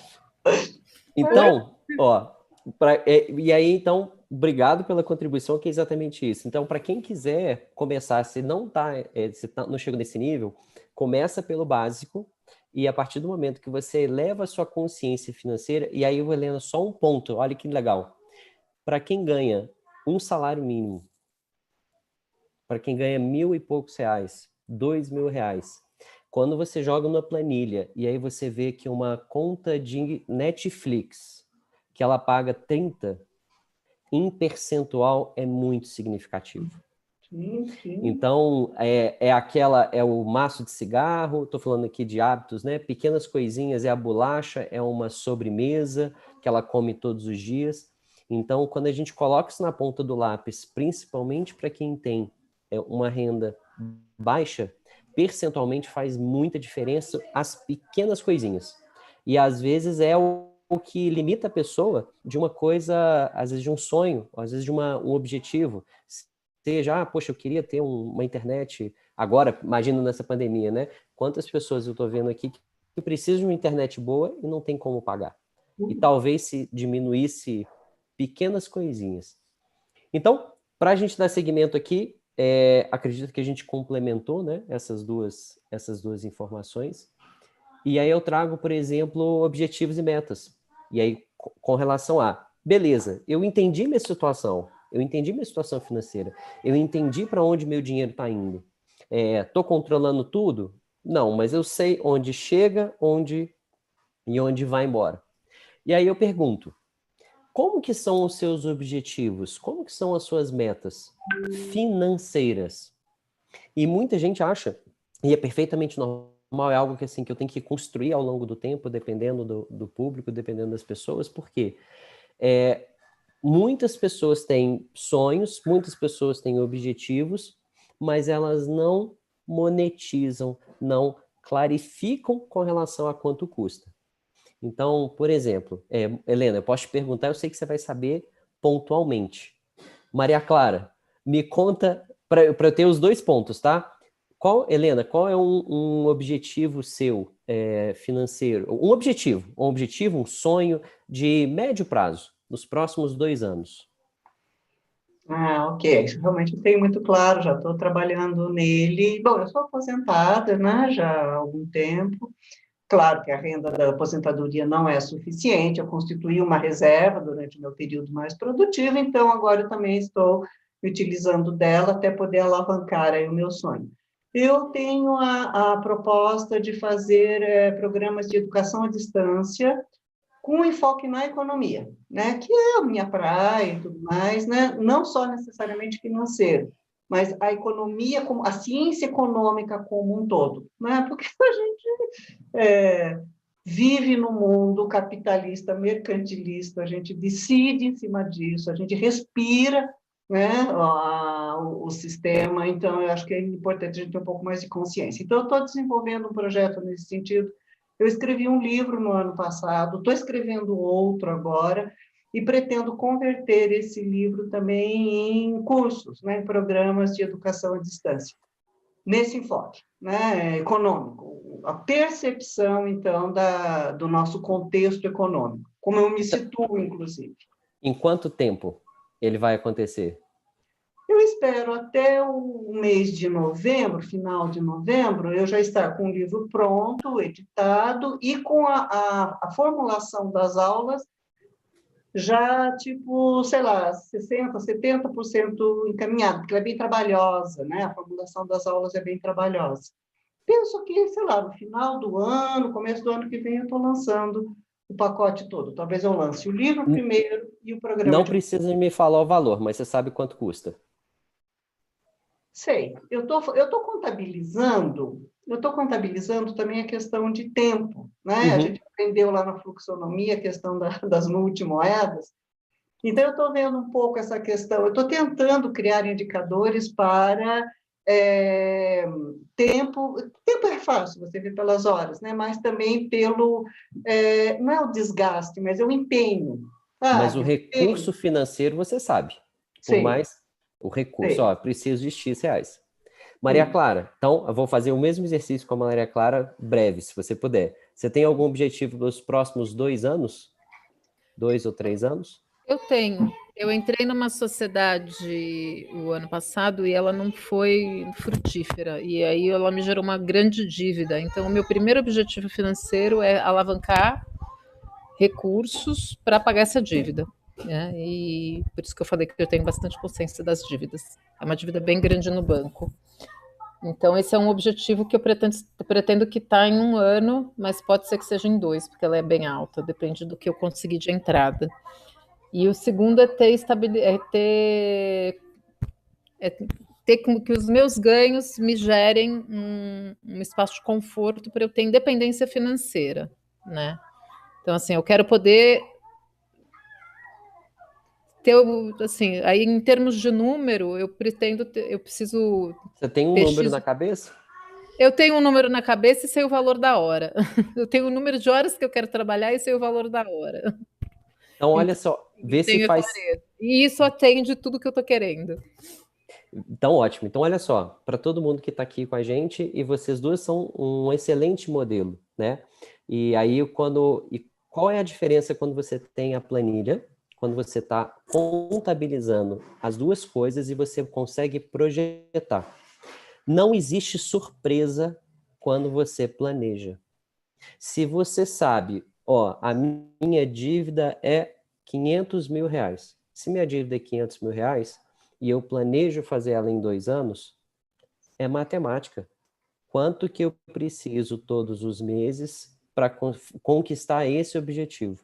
S1: Então, e aí, então, obrigado pela contribuição, que é exatamente isso. Então, para quem quiser começar, se não chegou nesse nível, começa pelo básico, e a partir do momento que você eleva a sua consciência financeira, e aí, Helena, só um ponto, olha que legal. Para quem ganha um salário mínimo, para quem ganha 1.000 e poucos reais, 2.000 reais, quando você joga numa planilha e aí você vê que uma conta de Netflix, que ela paga 30, em percentual é muito significativo.
S3: Sim.
S1: Então, é o maço de cigarro, estou falando aqui de hábitos, né? Pequenas coisinhas, é a bolacha, é uma sobremesa que ela come todos os dias. Então, quando a gente coloca isso na ponta do lápis, principalmente para quem tem uma renda baixa, percentualmente faz muita diferença as pequenas coisinhas. E às vezes é o que limita a pessoa de uma coisa, às vezes de um sonho, às vezes de um objetivo. Seja, poxa, eu queria ter uma internet, agora, imagino nessa pandemia, né? Quantas pessoas eu estou vendo aqui que precisam de uma internet boa e não tem como pagar. E talvez se diminuísse pequenas coisinhas. Então, para a gente dar seguimento aqui, acredito que a gente complementou, né, essas duas informações. E aí eu trago, por exemplo, objetivos e metas. E aí, com relação beleza, eu entendi minha situação financeira, eu entendi para onde meu dinheiro está indo. Estou controlando tudo? Não, mas eu sei onde chega, e onde vai embora. E aí eu pergunto, como que são os seus objetivos? Como que são as suas metas financeiras? E muita gente acha, e é perfeitamente normal, é algo que, assim, que eu tenho que construir ao longo do tempo, dependendo do público, dependendo das pessoas, porque muitas pessoas têm sonhos, muitas pessoas têm objetivos, mas elas não monetizam, não clarificam com relação a quanto custa. Então, por exemplo, Helena, eu posso te perguntar, eu sei que você vai saber pontualmente. Maria Clara, me conta, para eu ter os 2 pontos, tá? Helena, qual é um objetivo seu financeiro? Um objetivo, um sonho de médio prazo, nos próximos 2 anos?
S3: Ah, ok. Isso realmente eu tenho muito claro, já estou trabalhando nele. Bom, eu sou aposentada, né, já há algum tempo. Claro que a renda da aposentadoria não é suficiente, eu constituí uma reserva durante o meu período mais produtivo, então agora eu também estou utilizando dela até poder alavancar aí o meu sonho. Eu tenho a proposta de fazer programas de educação à distância com enfoque na economia, né, que é a minha praia e tudo mais, né, não só necessariamente financeiro, mas a economia, a ciência econômica como um todo, né, porque a gente vive no mundo capitalista, mercantilista, a gente decide em cima disso, a gente respira, né, o sistema, então eu acho que é importante a gente ter um pouco mais de consciência. Então, eu estou desenvolvendo um projeto nesse sentido. Eu escrevi um livro no ano passado, estou escrevendo outro agora, e pretendo converter esse livro também em cursos, né, em programas de educação à distância nesse enfoque, né, econômico, a percepção, então, do nosso contexto econômico, como eu me situo, inclusive.
S1: Em quanto tempo ele vai acontecer?
S3: Eu espero até o mês de novembro, final de novembro, eu já estar com o livro pronto, editado, e com a formulação das aulas já, tipo, sei lá, 60%, 70% encaminhado, porque ela é bem trabalhosa, né? A formulação das aulas é bem trabalhosa. Penso que, sei lá, no final do ano, começo do ano que vem, eu estou lançando o pacote todo. Talvez eu lance o livro primeiro e o programa
S1: Não
S3: de...
S1: precisa me falar o valor, mas você sabe quanto custa.
S3: Sei, eu estou contabilizando também a questão de tempo, né? A
S1: Uhum.
S3: gente aprendeu lá na fluxonomia a questão das multimoedas. Então, eu estou vendo um pouco essa questão, eu estou tentando criar indicadores para é, tempo. Tempo é fácil, você vê pelas horas, né? Mas também pelo, não é o desgaste, mas é o empenho,
S1: Mas o
S3: sabe? O
S1: recurso
S3: empenho.
S1: financeiro você sabe. Por
S3: Sei,
S1: mais o recurso,
S3: sei,
S1: ó, preciso de X reais. Maria
S3: isso.
S1: Clara, então eu vou fazer o mesmo exercício com a Maria Clara, breve, se você puder. Você tem algum objetivo nos próximos 2 anos? 2 ou 3 anos?
S2: Eu tenho. Eu entrei numa sociedade o ano passado e ela não foi frutífera. E aí ela me gerou uma grande dívida. Então, o meu primeiro objetivo financeiro é alavancar recursos para pagar essa dívida. Né? E por isso que eu falei que eu tenho bastante consciência das dívidas. É uma dívida bem grande no banco. Então, esse é um objetivo que eu pretendo quitar em um ano, mas pode ser que seja em dois, porque ela é bem alta, depende do que eu conseguir de entrada. E o segundo é ter que os meus ganhos me gerem um espaço de conforto para eu ter independência financeira, né? Então, assim, eu quero poder ter, assim, aí em termos de número, eu preciso
S1: Você tem um
S2: ter
S1: número
S2: X.
S1: na cabeça?
S2: Eu tenho um número na cabeça e sei o valor da hora. Eu tenho o número de horas que eu quero trabalhar e sei o valor da hora.
S1: Então, olha
S2: Então,
S1: só,
S2: eu
S1: vê se
S2: tenho
S1: faz.
S2: clareza. E isso atende tudo que eu estou querendo.
S1: Então, ótimo. Então, olha só, para todo mundo que está aqui com a gente, e vocês duas são um excelente modelo, né? E aí, qual é a diferença quando você tem a planilha, quando você está contabilizando as duas coisas e você consegue projetar? Não existe surpresa quando você planeja. Se você sabe, ó, a minha dívida é 500 mil reais. Se minha dívida é 500 mil reais e eu planejo fazer ela em 2 anos, é matemática. Quanto que eu preciso todos os meses para conquistar esse objetivo?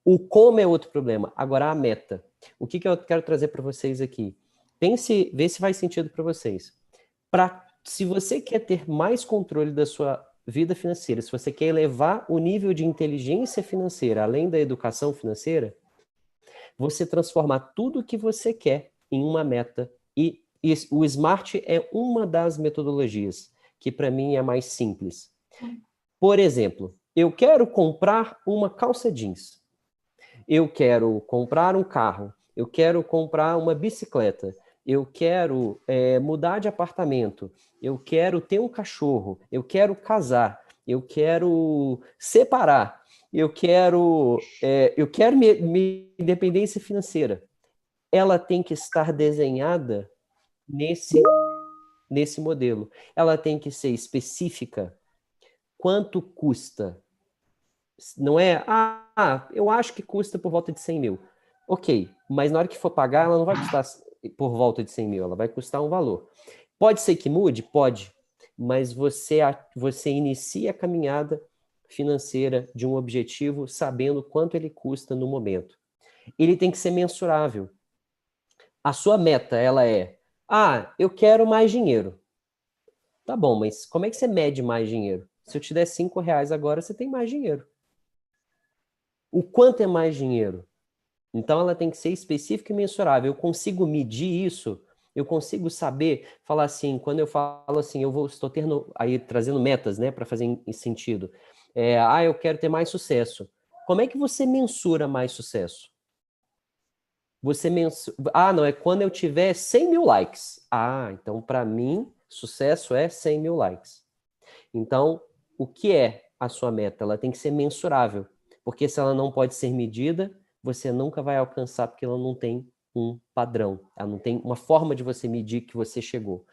S1: O como é outro problema. Agora, a meta. O que eu quero trazer para vocês aqui? Vê se faz sentido para vocês. Se você quer ter mais controle da sua vida financeira, se você quer elevar o nível de inteligência financeira, além da educação financeira, você transformar tudo o que você quer em uma meta. E o SMART é uma das metodologias que, para mim, é mais simples. Por exemplo, eu quero comprar uma calça jeans. Eu quero comprar um carro. Eu quero comprar uma bicicleta. Eu quero mudar de apartamento. Eu quero ter um cachorro. Eu quero casar. Eu quero separar. Eu quero minha independência financeira. ela tem que estar desenhada nesse modelo. Ela tem que ser específica. Quanto custa? Não é, eu acho que custa por volta de 100 mil. Ok, mas na hora que for pagar, ela não vai custar por volta de 100 mil, ela vai custar um valor. Pode ser que mude? Pode, mas você inicia a caminhada financeira de um objetivo sabendo quanto ele custa no momento. Ele tem que ser mensurável. A sua meta, ela é, eu quero mais dinheiro. Tá bom, mas como é que você mede mais dinheiro? Se eu te der 5 reais agora, você tem mais dinheiro. O quanto é mais dinheiro? Então, ela tem que ser específica e mensurável. Eu consigo medir isso, eu consigo saber, falar assim, quando eu falo assim, estou tendo, aí trazendo metas, né, para fazer em sentido. Eu quero ter mais sucesso. Como é que você mensura mais sucesso? Não, é quando eu tiver 100 mil likes. Então, para mim, sucesso é 100 mil likes. Então, o que é a sua meta? Ela tem que ser mensurável, porque se ela não pode ser medida, você nunca vai alcançar, porque ela não tem um padrão, ela não tem uma forma de você medir que você chegou.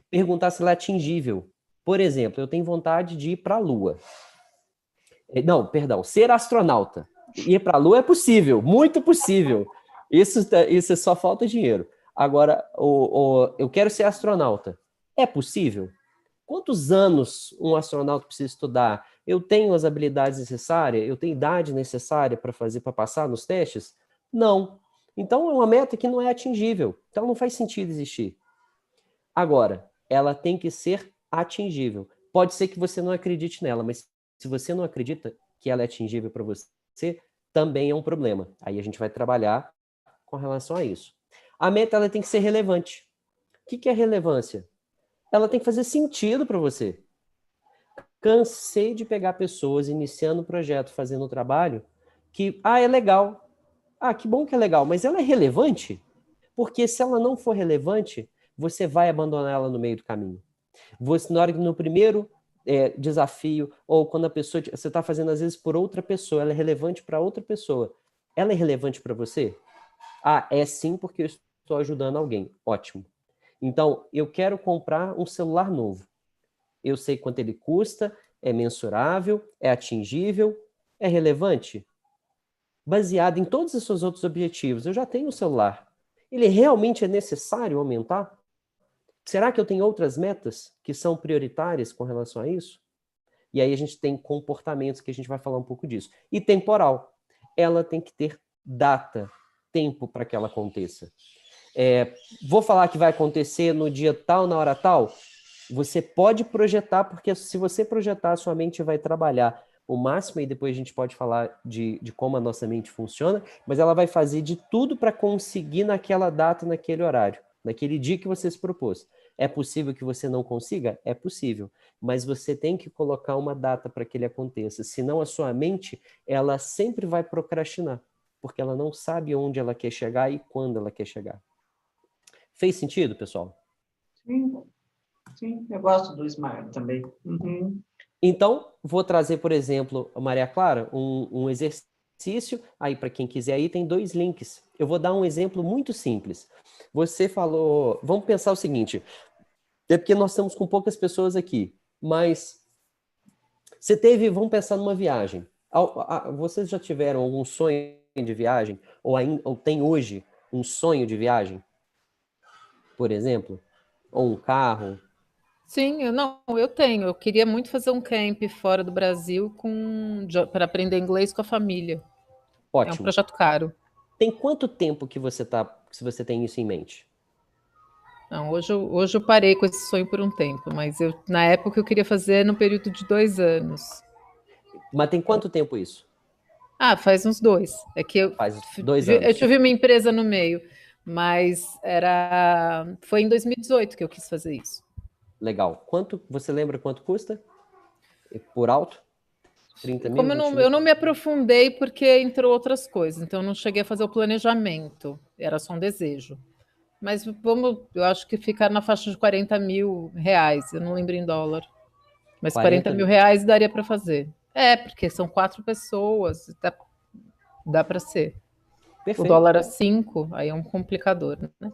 S1: Perguntar se ela é atingível. Por exemplo, eu tenho vontade de ir para a Lua. Não, perdão, ser astronauta. Ir para a Lua é possível, muito possível. Isso só falta dinheiro. Agora, eu quero ser astronauta. É possível? Quantos anos um astronauta precisa estudar? Eu tenho as habilidades necessárias? Eu tenho idade necessária para passar nos testes? Não. Então é uma meta que não é atingível. Então não faz sentido existir. Agora, ela tem que ser atingível. Pode ser que você não acredite nela, mas se você não acredita que ela é atingível para você, também é um problema. Aí a gente vai trabalhar com relação a isso. A meta ela tem que ser relevante. O que é relevância? Ela tem que fazer sentido para você. Cansei de pegar pessoas iniciando o projeto, fazendo o trabalho, que, é legal. Que bom que é legal, mas ela é relevante? Porque se ela não for relevante, você vai abandonar ela no meio do caminho. Na hora que no primeiro desafio, ou quando a pessoa, você está fazendo às vezes por outra pessoa, ela é relevante para outra pessoa. Ela é relevante para você? É sim, porque eu estou ajudando alguém. Ótimo. Então, eu quero comprar um celular novo. Eu sei quanto ele custa, é mensurável, é atingível, é relevante? Baseado em todos os seus outros objetivos, eu já tenho o celular. Ele realmente é necessário aumentar? Será que eu tenho outras metas que são prioritárias com relação a isso? E aí a gente tem comportamentos que a gente vai falar um pouco disso. E temporal. Ela tem que ter data, tempo para que ela aconteça. Vou falar que vai acontecer no dia tal, na hora tal? Você pode projetar, porque se você projetar, a sua mente vai trabalhar o máximo, e depois a gente pode falar de como a nossa mente funciona, mas ela vai fazer de tudo para conseguir naquela data, naquele horário, naquele dia que você se propôs. É possível que você não consiga? É possível, mas você tem que colocar uma data para que ele aconteça, senão a sua mente, ela sempre vai procrastinar, porque ela não sabe onde ela quer chegar e quando ela quer chegar. Fez sentido, pessoal?
S3: Sim, eu gosto do Smart também. Uhum.
S1: Então, vou trazer, por exemplo, Maria Clara, um exercício. Aí, para quem quiser aí, tem 2 links. Eu vou dar um exemplo muito simples. Você falou... Vamos pensar o seguinte. É porque nós estamos com poucas pessoas aqui. Mas vamos pensar numa viagem. Vocês já tiveram algum sonho de viagem? Ou tem hoje um sonho de viagem? Por exemplo? Ou um carro?
S2: Sim, eu tenho. Eu queria muito fazer um camp fora do Brasil para aprender inglês com a família. É um
S1: Ótimo.
S2: projeto caro.
S1: Tem quanto tempo que você tem isso em mente?
S2: Não, hoje eu parei com esse sonho por um tempo, mas na época eu queria fazer no período de 2 anos.
S1: Mas tem quanto tempo isso?
S2: Faz uns 2. É que
S1: Faz 2 anos.
S2: eu tive uma empresa no meio, mas foi em 2018 que eu quis fazer isso.
S1: Legal. Você lembra quanto custa? Por alto? 30 mil?
S2: Como eu não me aprofundei porque entrou outras coisas, então eu não cheguei a fazer o planejamento, era só um desejo. Mas eu acho que ficar na faixa de 40 mil reais, eu não lembro em dólar. Mas 40 mil reais daria para fazer. Porque são 4 pessoas, dá para ser. O dólar a 5, aí é um complicador, né?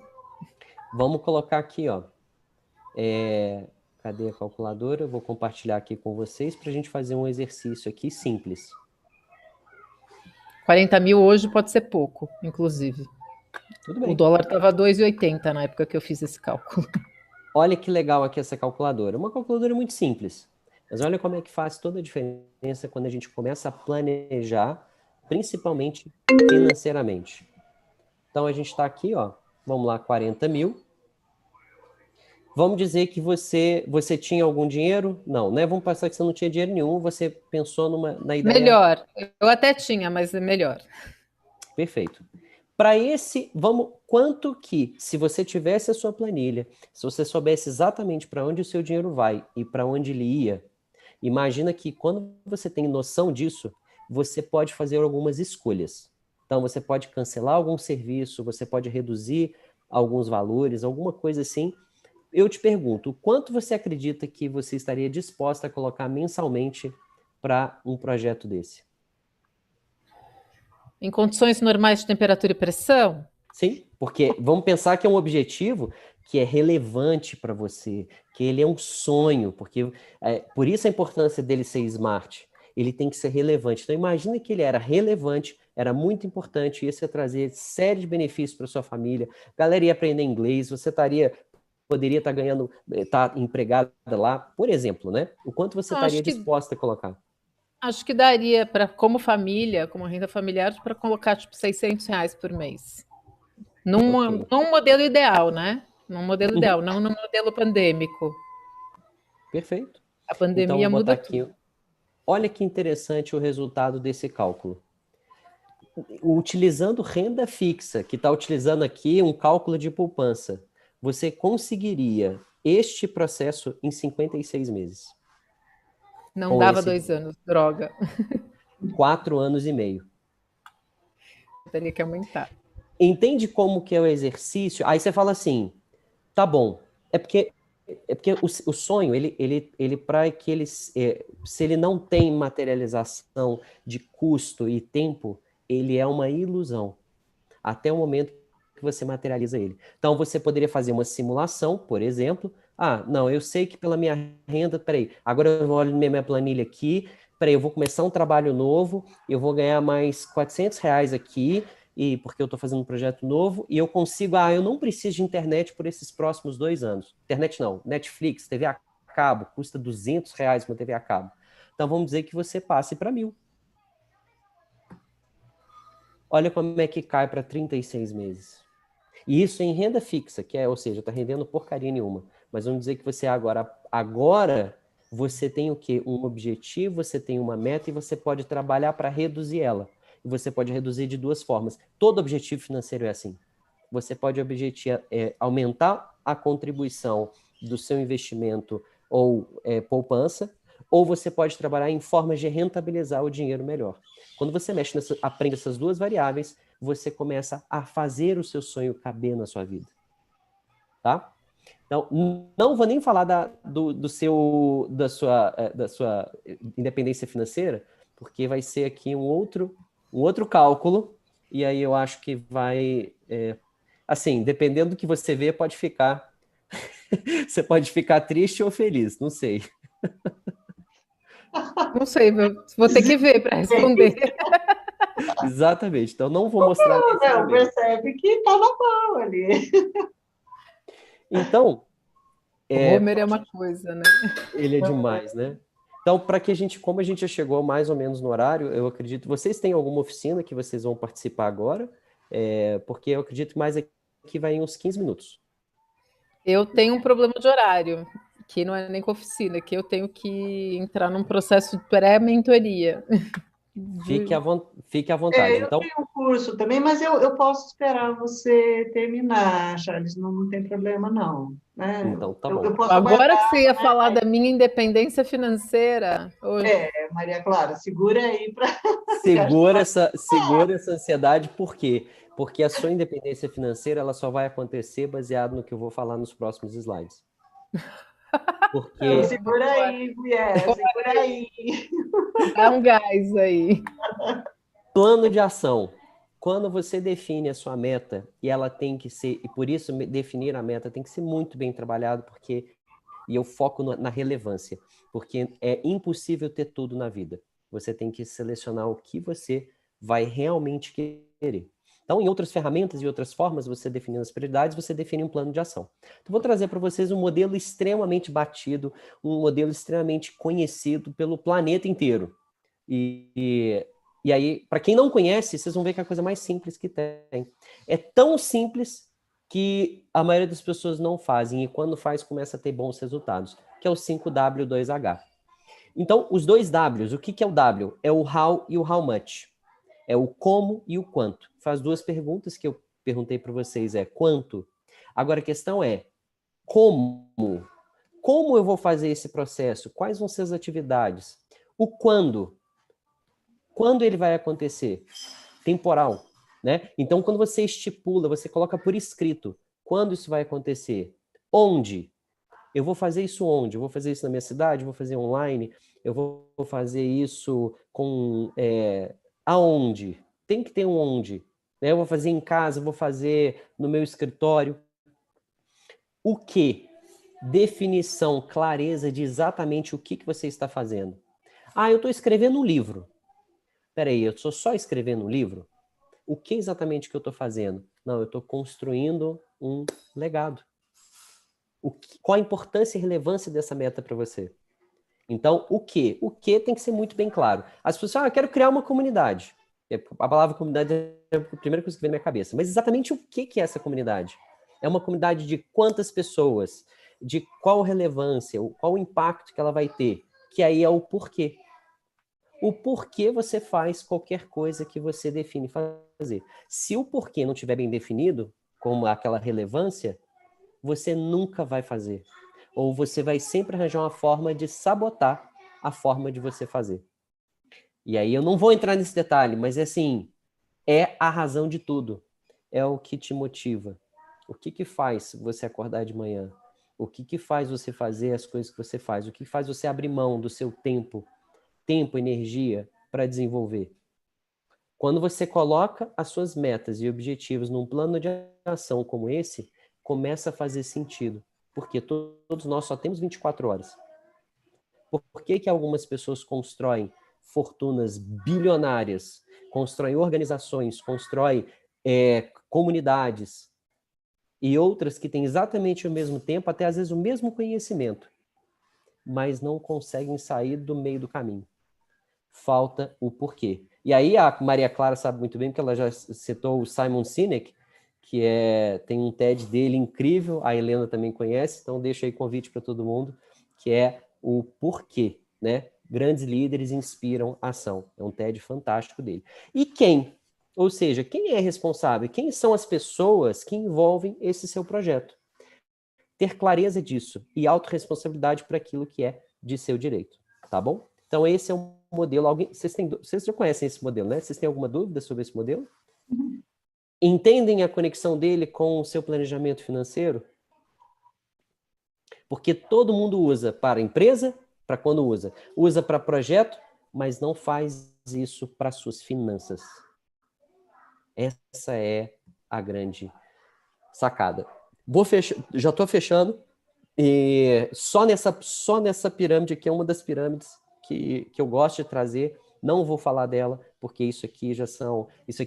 S1: Vamos colocar aqui, ó. Cadê a calculadora? Eu vou compartilhar aqui com vocês para a gente fazer um exercício aqui simples.
S2: 40 mil hoje pode ser pouco, inclusive.
S1: Tudo bem.
S2: O dólar estava 2,80 na época que eu fiz esse cálculo.
S1: Olha que legal aqui essa calculadora. Uma calculadora muito simples. Mas olha como é que faz toda a diferença quando a gente começa a planejar, principalmente financeiramente. Então, a gente está aqui, ó. Vamos lá, 40 mil. Vamos dizer que você tinha algum dinheiro? Não, né? Vamos passar que você não tinha dinheiro nenhum, você pensou na ideia...
S2: Melhor. Eu até tinha, mas é melhor.
S1: Perfeito. Para esse, quanto que, se você tivesse a sua planilha, se você soubesse exatamente para onde o seu dinheiro vai e para onde ele ia, imagina que quando você tem noção disso, você pode fazer algumas escolhas. Então, você pode cancelar algum serviço, você pode reduzir alguns valores, alguma coisa assim. Eu te pergunto, o quanto você acredita que você estaria disposta a colocar mensalmente para um projeto desse?
S2: Em condições normais de temperatura e pressão?
S1: Sim, porque vamos pensar que é um objetivo que é relevante para você, que ele é um sonho, porque por isso a importância dele ser smart. Ele tem que ser relevante. Então imagina que ele era relevante, era muito importante, isso ia trazer série de benefícios para sua família. A galera ia aprender inglês, você poderia estar ganhando, estar empregada lá, por exemplo, né? O quanto você estaria disposta a colocar?
S2: Acho que daria para, como família, como renda familiar, para colocar tipo R$ 600 por mês. Num modelo ideal, né? Num modelo ideal, não num modelo pandêmico.
S1: Perfeito.
S2: A pandemia
S1: então,
S2: muda
S1: aqui.
S2: tudo.
S1: Olha que interessante o resultado desse cálculo. Utilizando renda fixa, que está utilizando aqui um cálculo de poupança, você conseguiria este processo em 56 meses.
S2: Não dava 2 anos, droga.
S1: 4 anos e meio.
S2: Teria que aumentar.
S1: Entende como que é o exercício? Aí você fala assim, tá bom, é porque o sonho, ele para que ele, se ele não tem materialização de custo e tempo, ele é uma ilusão, até o momento que você materializa ele. Então, você poderia fazer uma simulação, por exemplo, não, eu sei que pela minha renda, peraí, agora eu vou olhar minha planilha aqui, peraí, eu vou começar um trabalho novo, eu vou ganhar mais R$ 400 aqui, porque eu estou fazendo um projeto novo, e eu consigo, eu não preciso de internet por esses próximos 2 anos. Internet não, Netflix, TV a cabo, custa R$ 200 uma TV a cabo. Então, vamos dizer que você passe para 1.000. Olha como é que cai para 36 meses. E isso em renda fixa, ou seja, está rendendo porcaria nenhuma. Mas vamos dizer que você agora você tem o quê? Um objetivo, você tem uma meta e você pode trabalhar para reduzir ela. E você pode reduzir de 2 formas. Todo objetivo financeiro é assim. Você pode aumentar a contribuição do seu investimento ou poupança, ou você pode trabalhar em formas de rentabilizar o dinheiro melhor. Quando você aprende essas 2 variáveis, você começa a fazer o seu sonho caber na sua vida. Tá? Então, não vou nem falar da sua independência financeira, porque vai ser aqui um outro cálculo, e aí eu acho que vai... assim, dependendo do que você vê, pode ficar... você pode ficar triste ou feliz, não sei.
S2: Não sei, vou ter que ver para responder.
S1: Exatamente, então não vou mostrar...
S3: Não, percebe que está na mão ali.
S1: Então...
S2: o Homer é uma coisa, né?
S1: Ele é demais, né? Então, como a gente já chegou mais ou menos no horário, eu acredito, vocês têm alguma oficina que vocês vão participar agora? Porque eu acredito que mais aqui vai em uns 15 minutos.
S2: Eu tenho um problema de horário, que não é nem com oficina, que eu tenho que entrar num processo de pré-mentoria.
S1: Fique à vontade.
S3: Eu tenho um curso também, mas eu posso esperar você terminar, Charles, não tem problema não. Né?
S1: Então, tá bom.
S2: Agora que você ia falar da minha independência financeira... Hoje.
S3: Maria Clara, segura aí para...
S1: Segura essa ansiedade, por quê? Porque a sua independência financeira ela só vai acontecer baseado no que eu vou falar nos próximos slides. Porque...
S3: Não, segura aí, mulher, segura aí.
S2: Dá um gás aí.
S1: Plano de ação. quando você define a sua meta, e ela tem que ser, e por isso definir a meta tem que ser muito bem trabalhado, e eu foco na relevância, porque é impossível ter tudo na vida. Você tem que selecionar o que você vai realmente querer. Então, em outras ferramentas e outras formas, você definindo as prioridades, você define um plano de ação. Então, vou trazer para vocês um modelo extremamente batido, um modelo extremamente conhecido pelo planeta inteiro. E aí, para quem não conhece, vocês vão ver que é a coisa mais simples que tem. É tão simples que a maioria das pessoas não fazem, e quando faz, começa a ter bons resultados, que é o 5W2H. Então, os dois Ws, o que é o W? É o how e o how much. É o como e o quanto. Faz duas perguntas que eu perguntei para vocês, quanto? Agora a questão é, como? Como eu vou fazer esse processo? Quais vão ser as atividades? O quando? Quando ele vai acontecer? Temporal, né? Então, quando você estipula, você coloca por escrito quando isso vai acontecer. Onde? Eu vou fazer isso onde? Eu vou fazer isso na minha cidade? Eu vou fazer online? Eu vou fazer isso com... aonde? Tem que ter um onde. Né? Eu vou fazer em casa, eu vou fazer no meu escritório. O que? Definição, clareza de exatamente o que você está fazendo. Ah, eu estou escrevendo um livro. Peraí, eu estou só escrevendo um livro? O que exatamente que eu estou fazendo? Não, eu estou construindo um legado. Qual a importância e relevância dessa meta para você? Então, o que? O que tem que ser muito bem claro. As pessoas falam, eu quero criar uma comunidade. A palavra comunidade é a primeira coisa que vem na minha cabeça. Mas exatamente o que é essa comunidade? É uma comunidade de quantas pessoas? De qual relevância? Qual o impacto que ela vai ter? Que aí é o porquê. O porquê você faz qualquer coisa que você define fazer. Se o porquê não estiver bem definido, como aquela relevância, você nunca vai fazer. Ou você vai sempre arranjar uma forma de sabotar a forma de você fazer. E aí eu não vou entrar nesse detalhe, mas assim, é a razão de tudo. É o que te motiva. O que faz você acordar de manhã? O que faz você fazer as coisas que você faz? O que faz você abrir mão do seu tempo, energia para desenvolver? Quando você coloca as suas metas e objetivos num plano de ação como esse, começa a fazer sentido. Porque todos nós só temos 24 horas. Por que algumas pessoas constroem fortunas bilionárias, constroem organizações, constroem comunidades, e outras que têm exatamente o mesmo tempo, até às vezes o mesmo conhecimento, mas não conseguem sair do meio do caminho? Falta o porquê. E aí a Maria Clara sabe muito bem, porque ela já citou o Simon Sinek, que tem um TED dele incrível, a Helena também conhece, então deixa aí convite para todo mundo, que é o porquê, né? Grandes líderes inspiram ação. É um TED fantástico dele. E quem? Ou seja, quem é responsável? Quem são as pessoas que envolvem esse seu projeto? Ter clareza disso e autorresponsabilidade por aquilo que é de seu direito, tá bom? Então esse é um modelo. Vocês já conhecem esse modelo, né? Vocês têm alguma dúvida sobre esse modelo? Entendem a conexão dele com o seu planejamento financeiro? Porque todo mundo usa para empresa, para quando usa para projeto, mas não faz isso para suas finanças. Essa é a grande sacada. Já estou fechando. E só nessa pirâmide, que é uma das pirâmides que eu gosto de trazer, não vou falar dela, porque isso aqui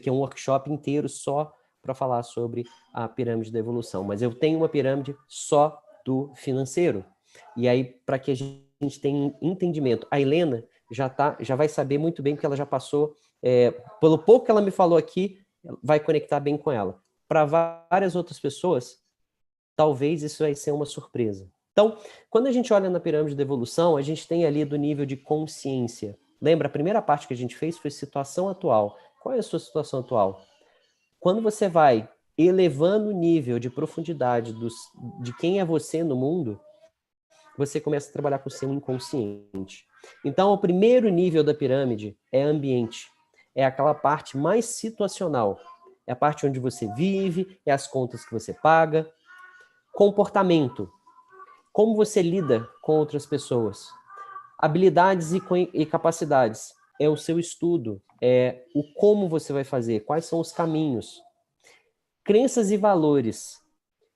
S1: é um workshop inteiro só para falar sobre a pirâmide da evolução. Mas eu tenho uma pirâmide só do financeiro. E aí, para que a gente tenha entendimento, a Helena já vai saber muito bem, porque ela já passou, pelo pouco que ela me falou aqui, vai conectar bem com ela. Para várias outras pessoas, talvez isso vai ser uma surpresa. Então, quando a gente olha na pirâmide da evolução, a gente tem ali do nível de consciência. Lembra, a primeira parte que a gente fez foi situação atual. Qual é a sua situação atual? Quando você vai elevando o nível de profundidade de quem é você no mundo, você começa a trabalhar com o seu inconsciente. Então, o primeiro nível da pirâmide é ambiente. É aquela parte mais situacional. É a parte onde você vive, é as contas que você paga. Comportamento. Como você lida com outras pessoas. Habilidades e capacidades. É o seu estudo, o como você vai fazer, quais são os caminhos. Crenças e valores.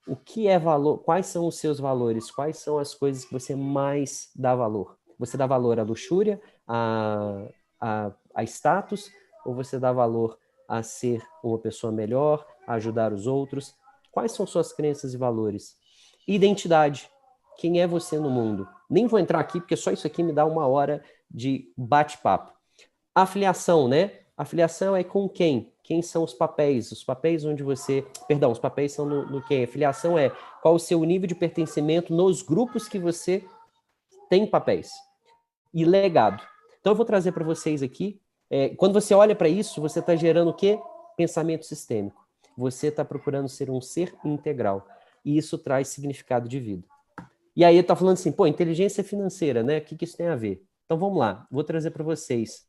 S1: O que é valor? Quais são os seus valores? Quais são as coisas que você mais dá valor? Você dá valor à luxúria, a status, ou você dá valor a ser uma pessoa melhor, a ajudar os outros? Quais são suas crenças e valores? Identidade. Quem é você no mundo? Nem vou entrar aqui, porque só isso aqui me dá 1 hora de bate-papo. Afiliação, né? Afiliação é com quem? Quem são os papéis? Os papéis onde você... Perdão, os papéis são no quem? Afiliação é qual o seu nível de pertencimento nos grupos que você tem papéis. E legado. Então, eu vou trazer para vocês aqui. Quando você olha para isso, você está gerando o quê? Pensamento sistêmico. Você está procurando ser um ser integral. E isso traz significado de vida. E aí, está falando assim, pô, inteligência financeira, né? O que isso tem a ver? Então, vamos lá. Vou trazer para vocês,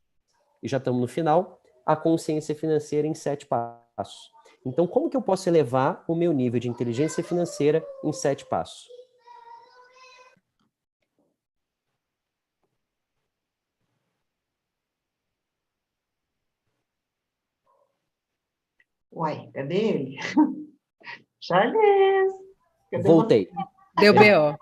S1: e já estamos no final, a consciência financeira em 7 passos. Então, como que eu posso elevar o meu nível de inteligência financeira em 7 passos?
S3: Uai, cadê ele? Charles! Cadê
S1: Voltei.
S2: Deu B.O.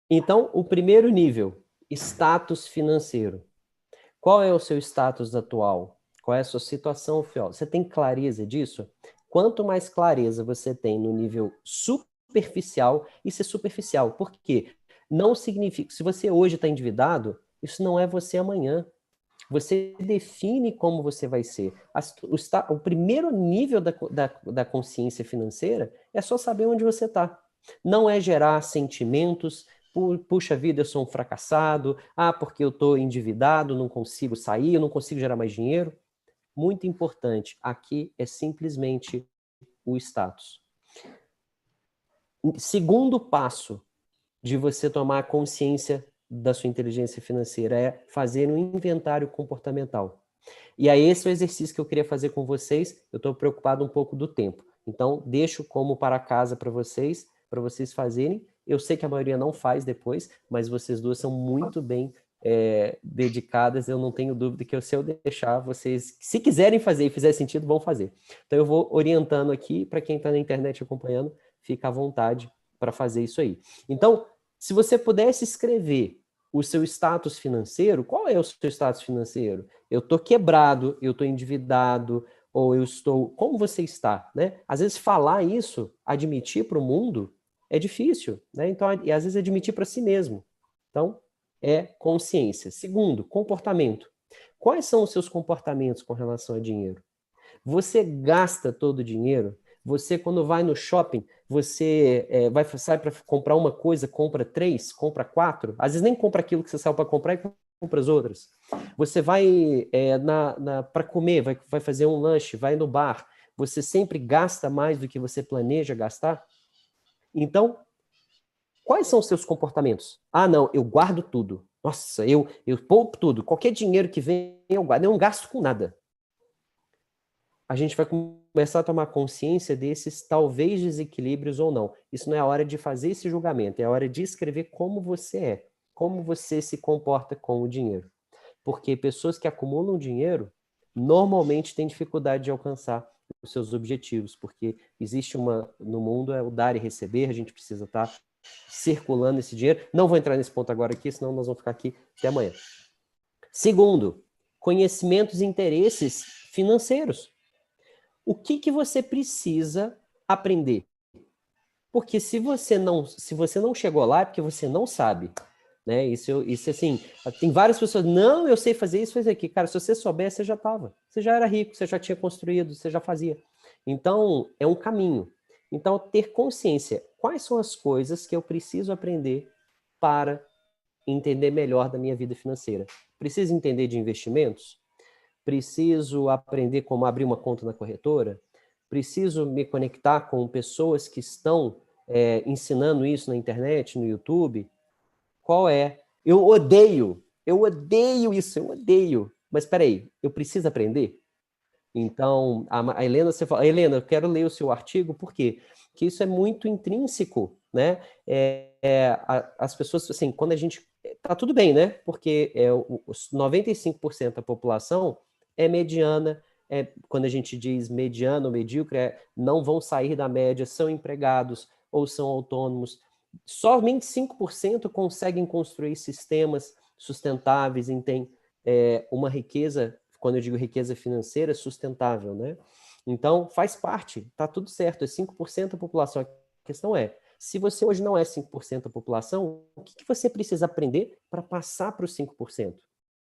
S1: Então, o primeiro nível, status financeiro. Qual é o seu status atual? Qual é a sua situação atual? Você tem clareza disso? Quanto mais clareza você tem no nível superficial, isso é superficial. Por quê? Não significa... Se você hoje está endividado, isso não é você amanhã. Você define como você vai ser. O primeiro nível da consciência financeira é só saber onde você está. Não é gerar sentimentos, puxa vida, eu sou um fracassado, porque eu estou endividado, não consigo sair, eu não consigo gerar mais dinheiro. Muito importante, aqui é simplesmente o status. Segundo passo de você tomar consciência da sua inteligência financeira é fazer um inventário comportamental. E aí esse é o exercício que eu queria fazer com vocês. Eu estou preocupado um pouco do tempo. Então, deixo como para casa para vocês fazerem. Eu sei que a maioria não faz depois, mas vocês duas são muito bem dedicadas. Eu não tenho dúvida que se eu deixar vocês, se quiserem fazer e fizer sentido, vão fazer. Então, eu vou orientando aqui, para quem está na internet acompanhando, fica à vontade para fazer isso aí. Então, se você pudesse escrever o seu status financeiro, qual é o seu status financeiro? Eu estou quebrado, eu estou endividado, ou eu estou... Como você está, né? Às vezes falar isso, admitir para o mundo, é difícil, né? Então, e às vezes admitir para si mesmo. Então, é consciência. Segundo, comportamento. Quais são os seus comportamentos com relação a dinheiro? Você gasta todo o dinheiro? Você, quando vai no shopping, você sai para comprar uma coisa, compra 3, compra 4, às vezes nem compra aquilo que você saiu para comprar e compra as outras. Você vai para comer, vai fazer um lanche, vai no bar, você sempre gasta mais do que você planeja gastar? Então, quais são os seus comportamentos? Não, eu guardo tudo. Nossa, eu poupo tudo. Qualquer dinheiro que vem, eu guardo. Eu não gasto com nada. A gente vai começar a tomar consciência desses talvez desequilíbrios ou não. Isso não é a hora de fazer esse julgamento, é a hora de escrever como você é, como você se comporta com o dinheiro. Porque pessoas que acumulam dinheiro normalmente têm dificuldade de alcançar os seus objetivos, porque existe no mundo o dar e receber, a gente precisa estar circulando esse dinheiro. Não vou entrar nesse ponto agora aqui, senão nós vamos ficar aqui até amanhã. Segundo, conhecimentos e interesses financeiros. O que você precisa aprender? Porque se você não chegou lá, é porque você não sabe. Né? Isso assim, tem várias pessoas, não, eu sei fazer isso, fazer aquilo. Cara, se você souber, você já estava. Você já era rico, você já tinha construído, você já fazia. Então, é um caminho. Então, ter consciência. Quais são as coisas que eu preciso aprender para entender melhor da minha vida financeira? Preciso entender de investimentos? Preciso aprender como abrir uma conta na corretora? Preciso me conectar com pessoas que estão ensinando isso na internet, no YouTube? Qual é? Eu odeio isso, eu odeio. Mas espera aí, eu preciso aprender? Então, a Helena, você fala, Helena, eu quero ler o seu artigo, por quê? Porque isso é muito intrínseco, né? As pessoas, assim, quando a gente tá tudo bem, né? Porque os 95% da população é mediana, quando a gente diz mediano ou medíocre, não vão sair da média, são empregados ou são autônomos. Somente 5% conseguem construir sistemas sustentáveis e têm uma riqueza, quando eu digo riqueza financeira, sustentável, né? Então, faz parte, tá tudo certo, é 5% da população. A questão é, se você hoje não é 5% da população, o que você precisa aprender para passar para os 5%?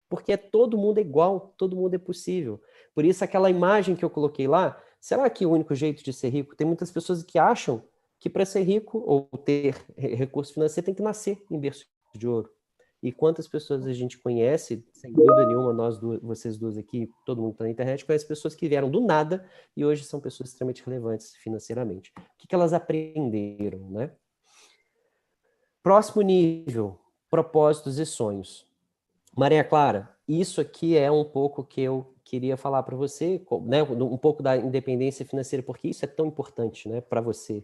S1: Porque todo mundo é igual, todo mundo é possível. Por isso, aquela imagem que eu coloquei lá, será que o único jeito de ser rico? Tem muitas pessoas que acham que para ser rico ou ter recurso financeiro tem que nascer em berço de ouro. E quantas pessoas a gente conhece, sem dúvida nenhuma, nós duas, vocês duas aqui, todo mundo está na internet, conhece pessoas que vieram do nada e hoje são pessoas extremamente relevantes financeiramente. O que elas aprenderam, né? Próximo nível, propósitos e sonhos. Maria Clara, isso aqui é um pouco que eu queria falar para você, né, um pouco da independência financeira, porque isso é tão importante, né, para você.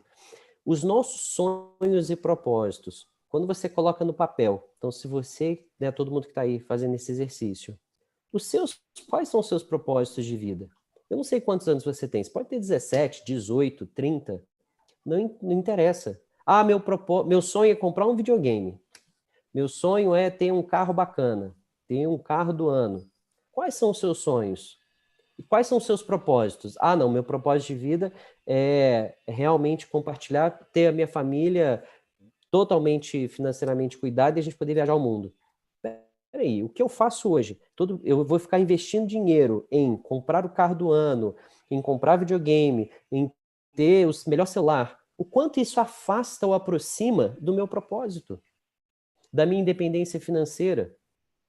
S1: Os nossos sonhos e propósitos, quando você coloca no papel, então se você, né, todo mundo que está aí fazendo esse exercício, quais são os seus propósitos de vida? Eu não sei quantos anos você tem, você pode ter 17, 18, 30, não interessa. Ah, meu sonho é comprar um videogame. Meu sonho é ter um carro bacana, ter um carro do ano. Quais são os seus sonhos? E quais são os seus propósitos? Ah, não, meu propósito de vida é realmente compartilhar, ter a minha família totalmente financeiramente cuidada e a gente poder viajar ao mundo. Peraí, o que eu faço hoje? Eu vou ficar investindo dinheiro em comprar o carro do ano, em comprar videogame, em ter o melhor celular. O quanto isso afasta ou aproxima do meu propósito, da minha independência financeira?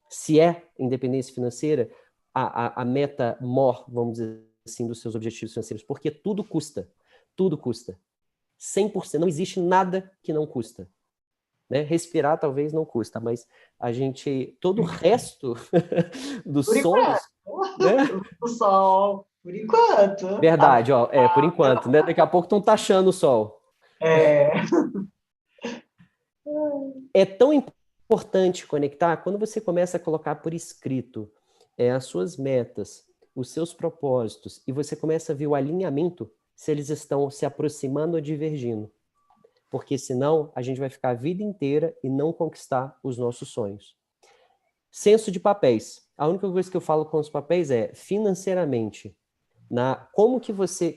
S1: Se é independência financeira, a meta mor, vamos dizer assim, dos seus objetivos financeiros, porque tudo custa. Tudo custa. 100%. Não existe nada que não custa. Né? Respirar talvez não custa, mas todo o resto dos
S3: Por
S1: sonhos, né?
S3: enquanto, o sol, por enquanto.
S1: Verdade, ó, por enquanto, né? Daqui a pouco estão taxando o sol.
S3: É,
S1: É tão importante conectar quando você começa a colocar por escrito as suas metas, os seus propósitos, e você começa a ver o alinhamento, se eles estão se aproximando ou divergindo. Porque senão a gente vai ficar a vida inteira e não conquistar os nossos sonhos. Senso de papéis. A única coisa que eu falo com os papéis é financeiramente.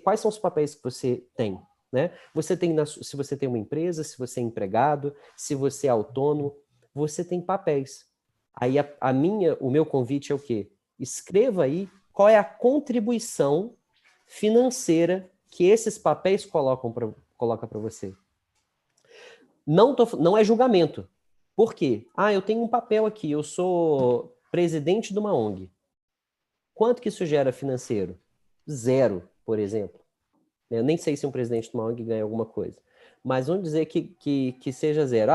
S1: Quais são os papéis que você tem? Né? Se você tem uma empresa, se você é empregado, se você é autônomo, você tem papéis. Aí o meu convite é o quê? Escreva aí qual é a contribuição financeira que esses papéis colocam para você. Não é julgamento. Por quê? Ah, eu tenho um papel aqui, eu sou presidente de uma ONG. Quanto que isso gera financeiro? 0, por exemplo. Eu nem sei se um presidente de uma ONG ganha alguma coisa. Mas vamos dizer que seja 0.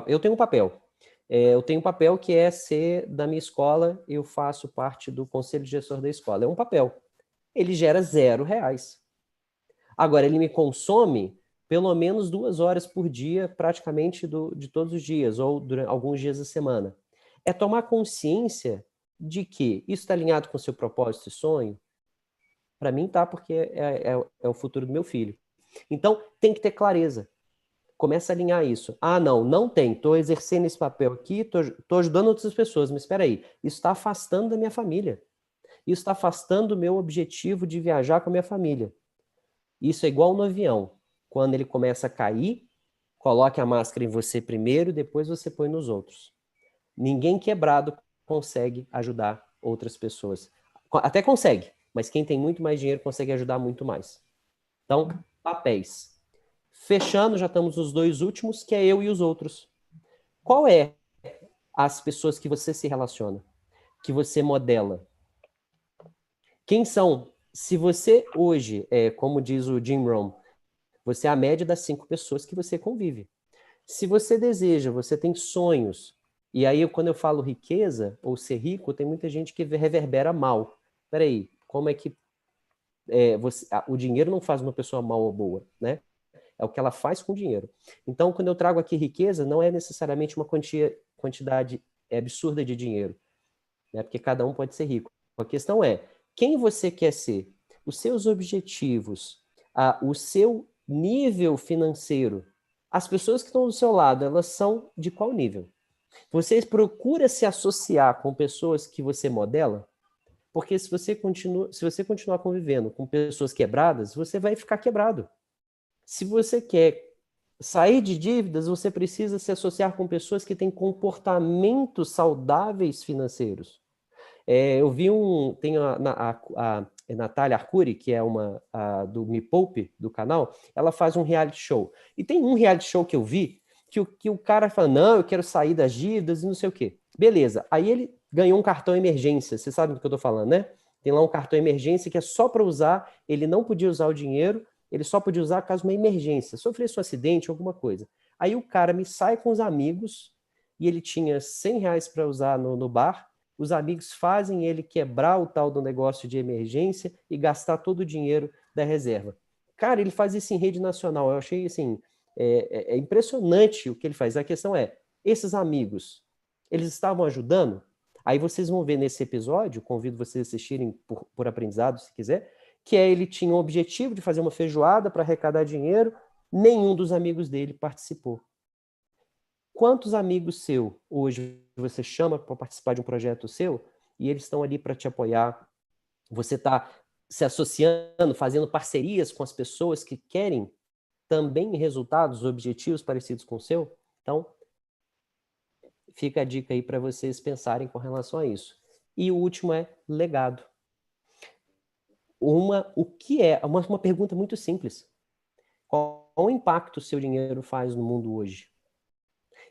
S1: Eu tenho um papel. Eu tenho um papel que é ser da minha escola, eu faço parte do conselho de gestor da escola. É um papel. Ele gera R$0. Agora, ele me consome pelo menos 2 horas por dia, praticamente de todos os dias, ou durante alguns dias da semana. É tomar consciência de que isso está alinhado com o seu propósito e sonho. Para mim tá, porque é o futuro do meu filho. Então, tem que ter clareza. Começa a alinhar isso. Ah, não tem. Estou exercendo esse papel aqui, estou ajudando outras pessoas, mas espera aí, isso está afastando da minha família. Isso está afastando do meu objetivo de viajar com a minha família. Isso é igual no avião. Quando ele começa a cair, coloque a máscara em você primeiro, depois você põe nos outros. Ninguém quebrado consegue ajudar outras pessoas. Até consegue, mas quem tem muito mais dinheiro consegue ajudar muito mais. Então, papéis. Fechando, já estamos nos 2 últimos, que é eu e os outros. Qual é as pessoas que você se relaciona? Que você modela? Quem são? Se você hoje, como diz o Jim Rohn, você é a média das 5 pessoas que você convive. Se você deseja, você tem sonhos, e aí quando eu falo riqueza ou ser rico, tem muita gente que reverbera mal. Peraí, como é que o dinheiro não faz uma pessoa mal ou boa, né? É o que ela faz com o dinheiro. Então, quando eu trago aqui riqueza, não é necessariamente uma quantia quantidade absurda de dinheiro, né? Porque cada um pode ser rico. A questão é, quem você quer ser? Os seus objetivos, o seu nível financeiro. As pessoas que estão do seu lado, elas são de qual nível? Você procura se associar com pessoas que você modela? Porque se você continuar convivendo com pessoas quebradas, você vai ficar quebrado. Se você quer sair de dívidas, você precisa se associar com pessoas que têm comportamentos saudáveis financeiros. Eu vi tem a Natália Arcuri, que é do Me Poupe, do canal, ela faz um reality show. E tem um reality show que eu vi que o cara fala, não, eu quero sair das dívidas e não sei o quê. Beleza, aí ele ganhou um cartão emergência, você sabe do que eu tô falando, né? Tem lá um cartão emergência que é só para usar, ele não podia usar o dinheiro, ele só podia usar caso uma emergência, sofresse um acidente, alguma coisa. Aí o cara me sai com os amigos, e ele tinha R$ 100 para usar no bar, os amigos fazem ele quebrar o tal do negócio de emergência e gastar todo o dinheiro da reserva. Cara, ele faz isso em rede nacional. Eu achei, assim, impressionante o que ele faz. A questão é, esses amigos, eles estavam ajudando? Aí vocês vão ver nesse episódio, convido vocês a assistirem por aprendizado, se quiser, que ele tinha o objetivo de fazer uma feijoada para arrecadar dinheiro, nenhum dos amigos dele participou. Quantos amigos seu hoje você chama para participar de um projeto seu e eles estão ali para te apoiar? Você está se associando, fazendo parcerias com as pessoas que querem também resultados, objetivos parecidos com o seu? Então, fica a dica aí para vocês pensarem com relação a isso. E o último é legado. O que é? Uma pergunta muito simples. Qual o impacto o seu dinheiro faz no mundo hoje?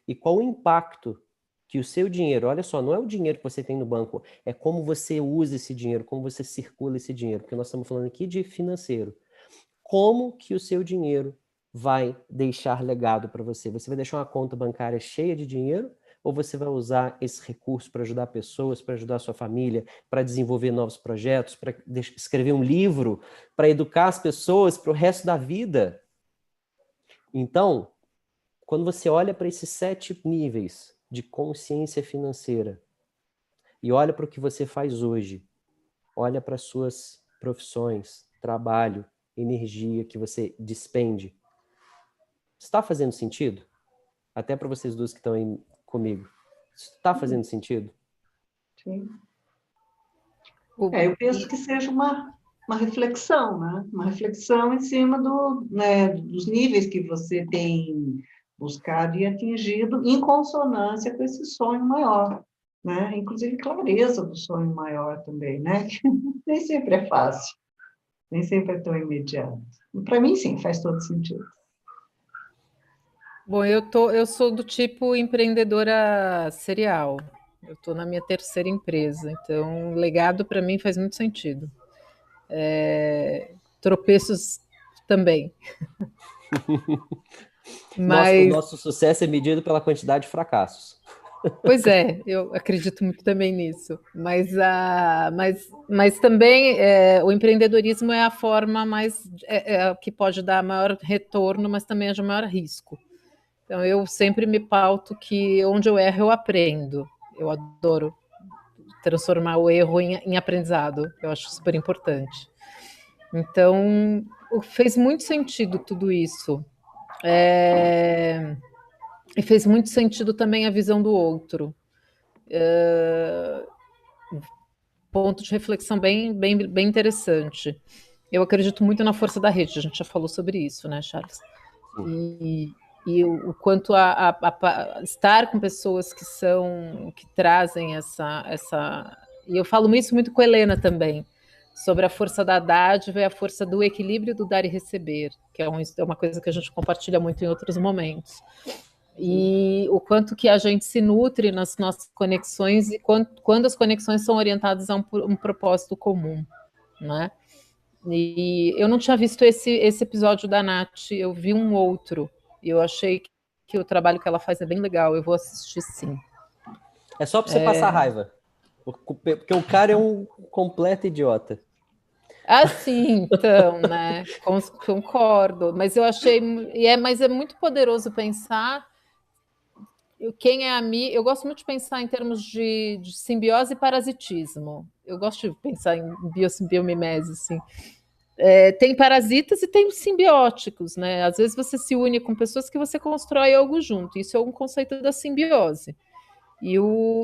S1: E qual o impacto que o seu dinheiro, olha só, não é o dinheiro que você tem no banco, é como você usa esse dinheiro, como você circula esse dinheiro, porque nós estamos falando aqui de financeiro. Como que o seu dinheiro vai deixar legado para você? Você vai deixar uma conta bancária cheia de dinheiro ou você vai usar esse recurso para ajudar pessoas, para ajudar a sua família, para desenvolver novos projetos, para escrever um livro, para educar as pessoas para o resto da vida? Então, quando você olha para esses 7 níveis de consciência financeira e olha para o que você faz hoje, olha para as suas profissões, trabalho, energia que você despende, está fazendo sentido? Até para vocês duas que estão aí comigo. Está fazendo sentido?
S3: Sim. Eu penso que seja uma reflexão, né? Uma reflexão em cima dos níveis que você tem buscado e atingido em consonância com esse sonho maior, né? Inclusive clareza do sonho maior também, né? Que nem sempre é fácil, nem sempre é tão imediato. Para mim, sim, faz todo sentido.
S2: Bom, eu sou do tipo empreendedora serial. Eu estou na minha terceira empresa, então legado para mim faz muito sentido. Tropeços também.
S1: O nosso sucesso é medido pela quantidade de fracassos.
S2: Pois é, eu acredito muito também nisso. Mas também o empreendedorismo é a forma mais que pode dar maior retorno, mas também é de maior risco. Então eu sempre me pauto que onde eu erro eu aprendo. Eu adoro transformar o erro em aprendizado. Eu acho super importante. Então fez muito sentido tudo isso. E fez muito sentido também a visão do outro. Ponto de reflexão bem interessante. Eu acredito muito na força da rede, a gente já falou sobre isso, né, Charles? E o quanto a estar com pessoas que trazem essa. E eu falo isso muito com a Helena também, sobre a força da dádiva e a força do equilíbrio do dar e receber, que é uma coisa que a gente compartilha muito em outros momentos. E o quanto que a gente se nutre nas nossas conexões e quando as conexões são orientadas a um propósito comum, né? E eu não tinha visto esse episódio da Nath, eu vi um outro, e eu achei que o trabalho que ela faz é bem legal, eu vou assistir sim.
S1: É só para você passar raiva, porque o cara é um completo idiota.
S2: Ah, sim, então, né? Concordo, mas eu achei, mas é muito poderoso pensar. quem é amigo, eu gosto muito de pensar em termos de simbiose e parasitismo. Eu gosto de pensar em biomimese, assim. Tem parasitas e tem simbióticos, né? Às vezes você se une com pessoas que você constrói algo junto. Isso é um conceito da simbiose.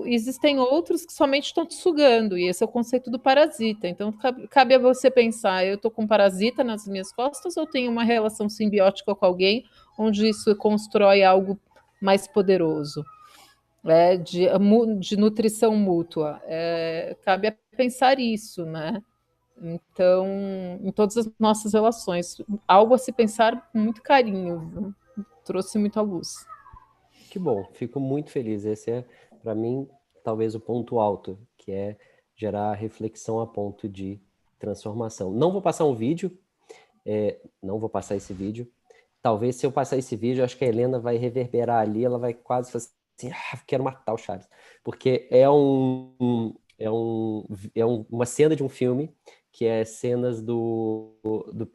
S2: Existem outros que somente estão te sugando, e esse é o conceito do parasita. Então, cabe a você pensar: eu estou com um parasita nas minhas costas ou tenho uma relação simbiótica com alguém onde isso constrói algo mais poderoso, de nutrição mútua? Cabe a pensar isso, né? Então, em todas as nossas relações, algo a se pensar com muito carinho, viu? Trouxe muita luz.
S1: Que bom, fico muito feliz. Esse é, para mim, talvez o ponto alto, que é gerar reflexão a ponto de transformação. Não vou passar um vídeo, não vou passar esse vídeo. Talvez se eu passar esse vídeo, acho que a Helena vai reverberar ali, ela vai quase fazer assim, quero matar o Charles. Porque uma cena de um filme que é cenas do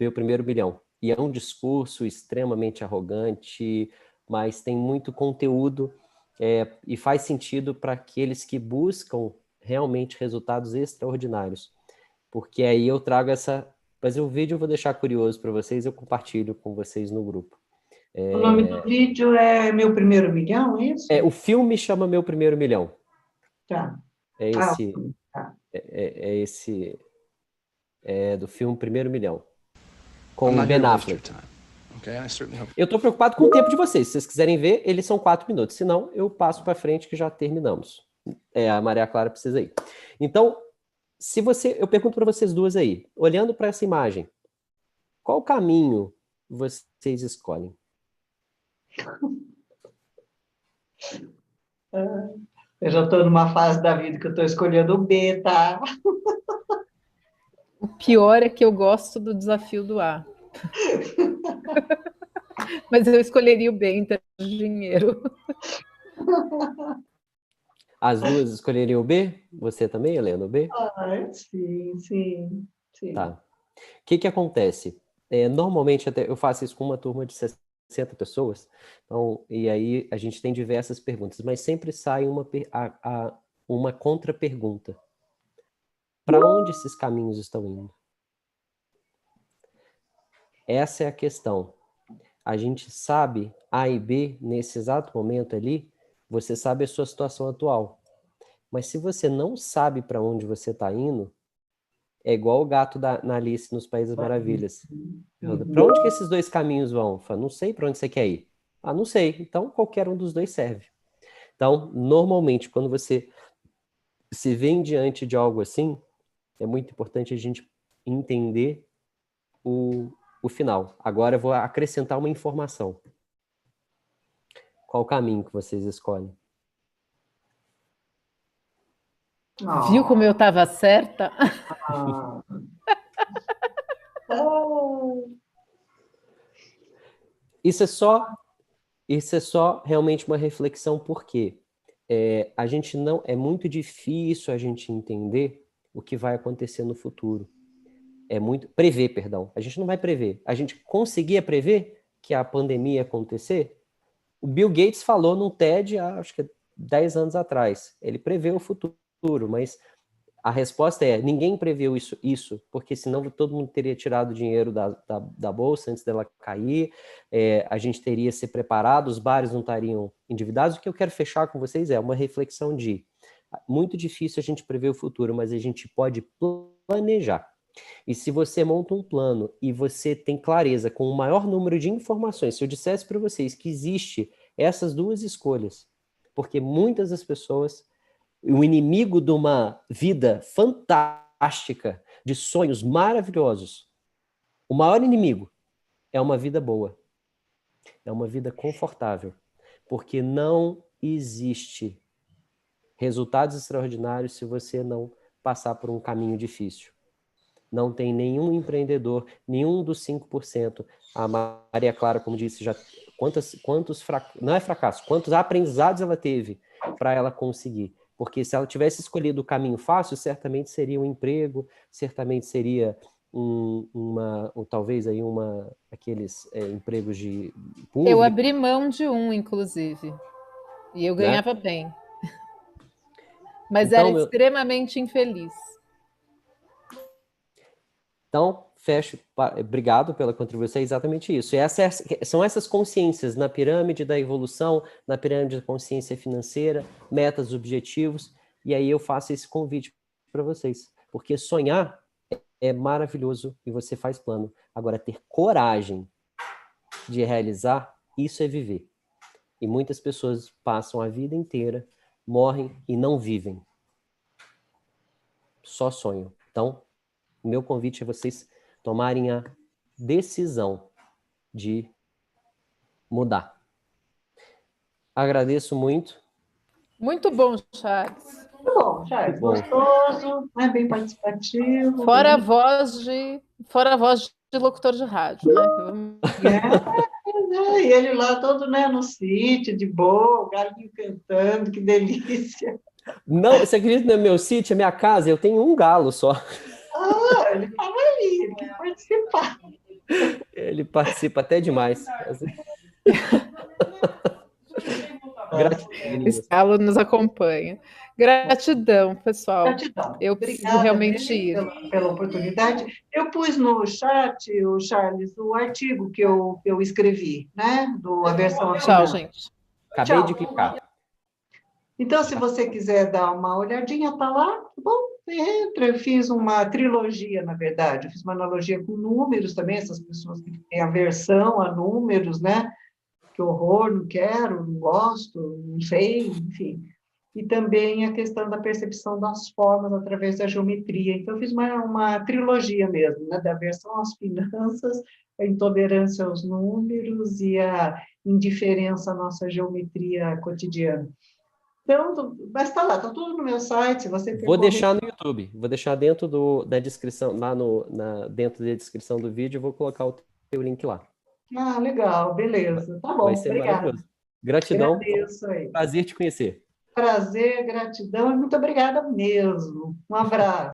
S1: Meu Primeiro Milhão. E é um discurso extremamente arrogante, mas tem muito conteúdo e faz sentido para aqueles que buscam realmente resultados extraordinários. Porque aí eu trago essa... Mas o vídeo eu vou deixar curioso para vocês, eu compartilho com vocês no grupo.
S3: O nome do vídeo é Meu Primeiro Milhão, é isso?
S1: O filme chama Meu Primeiro Milhão.
S3: Tá.
S1: É esse...
S3: Tá.
S1: É do filme Primeiro Milhão. Com o Ben Affleck. Eu estou preocupado com o tempo de vocês. Se vocês quiserem ver, eles são 4 minutos. Se não, eu passo para frente que já terminamos. A Maria Clara precisa ir. Então, eu pergunto para vocês duas aí, olhando para essa imagem, qual caminho vocês escolhem?
S3: Eu já estou numa fase da vida que eu estou escolhendo o B, tá?
S2: O pior é que eu gosto do desafio do A. Mas eu escolheria o B em termos de dinheiro.
S1: As duas escolheriam o B? Você também, Helena, o B?
S3: Sim.
S1: Tá. O que acontece? Normalmente, eu faço isso com uma turma de 60 pessoas, então, e aí a gente tem diversas perguntas, mas sempre sai uma contra-pergunta. Para onde esses caminhos estão indo? Essa é a questão. A gente sabe A e B nesse exato momento ali, você sabe a sua situação atual. Mas se você não sabe para onde você está indo, é igual o gato na Alice nos Países das Maravilhas. Para onde que esses dois caminhos vão? Fala, não sei para onde você quer ir. Ah, não sei. Então, qualquer um dos dois serve. Então, normalmente, quando você se vê diante de algo assim, é muito importante a gente entender o final. Agora eu vou acrescentar uma informação. Qual o caminho que vocês escolhem?
S2: Viu como eu estava certa?
S1: Isso é só realmente uma reflexão, porque a gente não... É muito difícil a gente entender o que vai acontecer no futuro. Prever, perdão. A gente não vai prever. A gente conseguia prever que a pandemia ia acontecer? O Bill Gates falou num TED, acho que 10 anos atrás. Ele prevê o futuro, mas a resposta é: ninguém previu isso, porque senão todo mundo teria tirado o dinheiro da bolsa antes dela cair, a gente teria se preparado, os bares não estariam endividados. O que eu quero fechar com vocês é uma reflexão de: muito difícil a gente prever o futuro, mas a gente pode planejar. E se você monta um plano e você tem clareza com o maior número de informações, se eu dissesse para vocês que existe essas duas escolhas, porque muitas das pessoas, o inimigo de uma vida fantástica, de sonhos maravilhosos, o maior inimigo é uma vida boa, é uma vida confortável, porque não existe resultados extraordinários se você não passar por um caminho difícil. Não tem nenhum empreendedor, nenhum dos 5%. A Maria Clara, como disse, já não é fracasso, quantos aprendizados ela teve para ela conseguir. Porque se ela tivesse escolhido o caminho fácil, certamente seria um emprego, certamente seria talvez aí aqueles empregos de público.
S2: Eu abri mão de um, inclusive. E eu
S1: né?
S2: ganhava bem. Mas
S1: Então,
S2: era extremamente infeliz.
S1: Então, fecho. Obrigado pela contribuição, é exatamente isso. São essas consciências na pirâmide da evolução, na pirâmide da consciência financeira, metas, objetivos, e aí eu faço esse convite para vocês, porque sonhar é maravilhoso e você faz plano. Agora, ter coragem de realizar, isso é viver. E muitas pessoas passam a vida inteira, morrem e não vivem. Só sonham. Então, o meu convite é vocês tomarem a decisão de mudar. Agradeço muito.
S2: Muito bom, Charles.
S3: Tá bom, Charles, gostoso, né, bem participativo.
S2: Fora a
S3: Bem...
S2: voz de locutor de rádio, né?
S3: E ele lá todo, né, no sítio, de boa, o galinho cantando, que delícia.
S1: Não, você acredita no meu sítio, a minha casa, eu tenho um galo só.
S3: Ah, ele estava ali, ele quis participar.
S1: Ele participa até demais. Gratidão.
S2: Esse galo nos acompanha. Gratidão, pessoal.
S3: Gratidão.
S2: Eu preciso realmente ir.
S3: Pela oportunidade. Eu pus no chat, o Charles, o artigo que eu escrevi, né? A versão
S2: Tchau,
S3: final.
S2: gente.
S1: Acabei de clicar.
S3: Então, se você quiser dar uma olhadinha, tá lá, tá bom? Você entra. Eu fiz uma trilogia, na verdade. Eu fiz uma analogia com números também, essas pessoas que têm aversão a números, né? Que horror, não quero, não gosto, não sei, enfim. E também a questão da percepção das formas através da geometria. Então, eu fiz uma trilogia mesmo, né? Da aversão às finanças, a intolerância aos números e a indiferença à nossa geometria cotidiana. Então, mas está lá, está tudo no meu site. Você
S1: Vou deixar no YouTube, vou deixar dentro da descrição, lá dentro da descrição do vídeo, eu vou colocar o teu link lá.
S3: Ah, legal, beleza. Tá bom,
S1: Vai ser
S3: obrigada.
S1: maravilhoso. Gratidão.
S3: Agradeço aí.
S1: Prazer te conhecer.
S3: Prazer, gratidão e muito obrigada mesmo. Um abraço.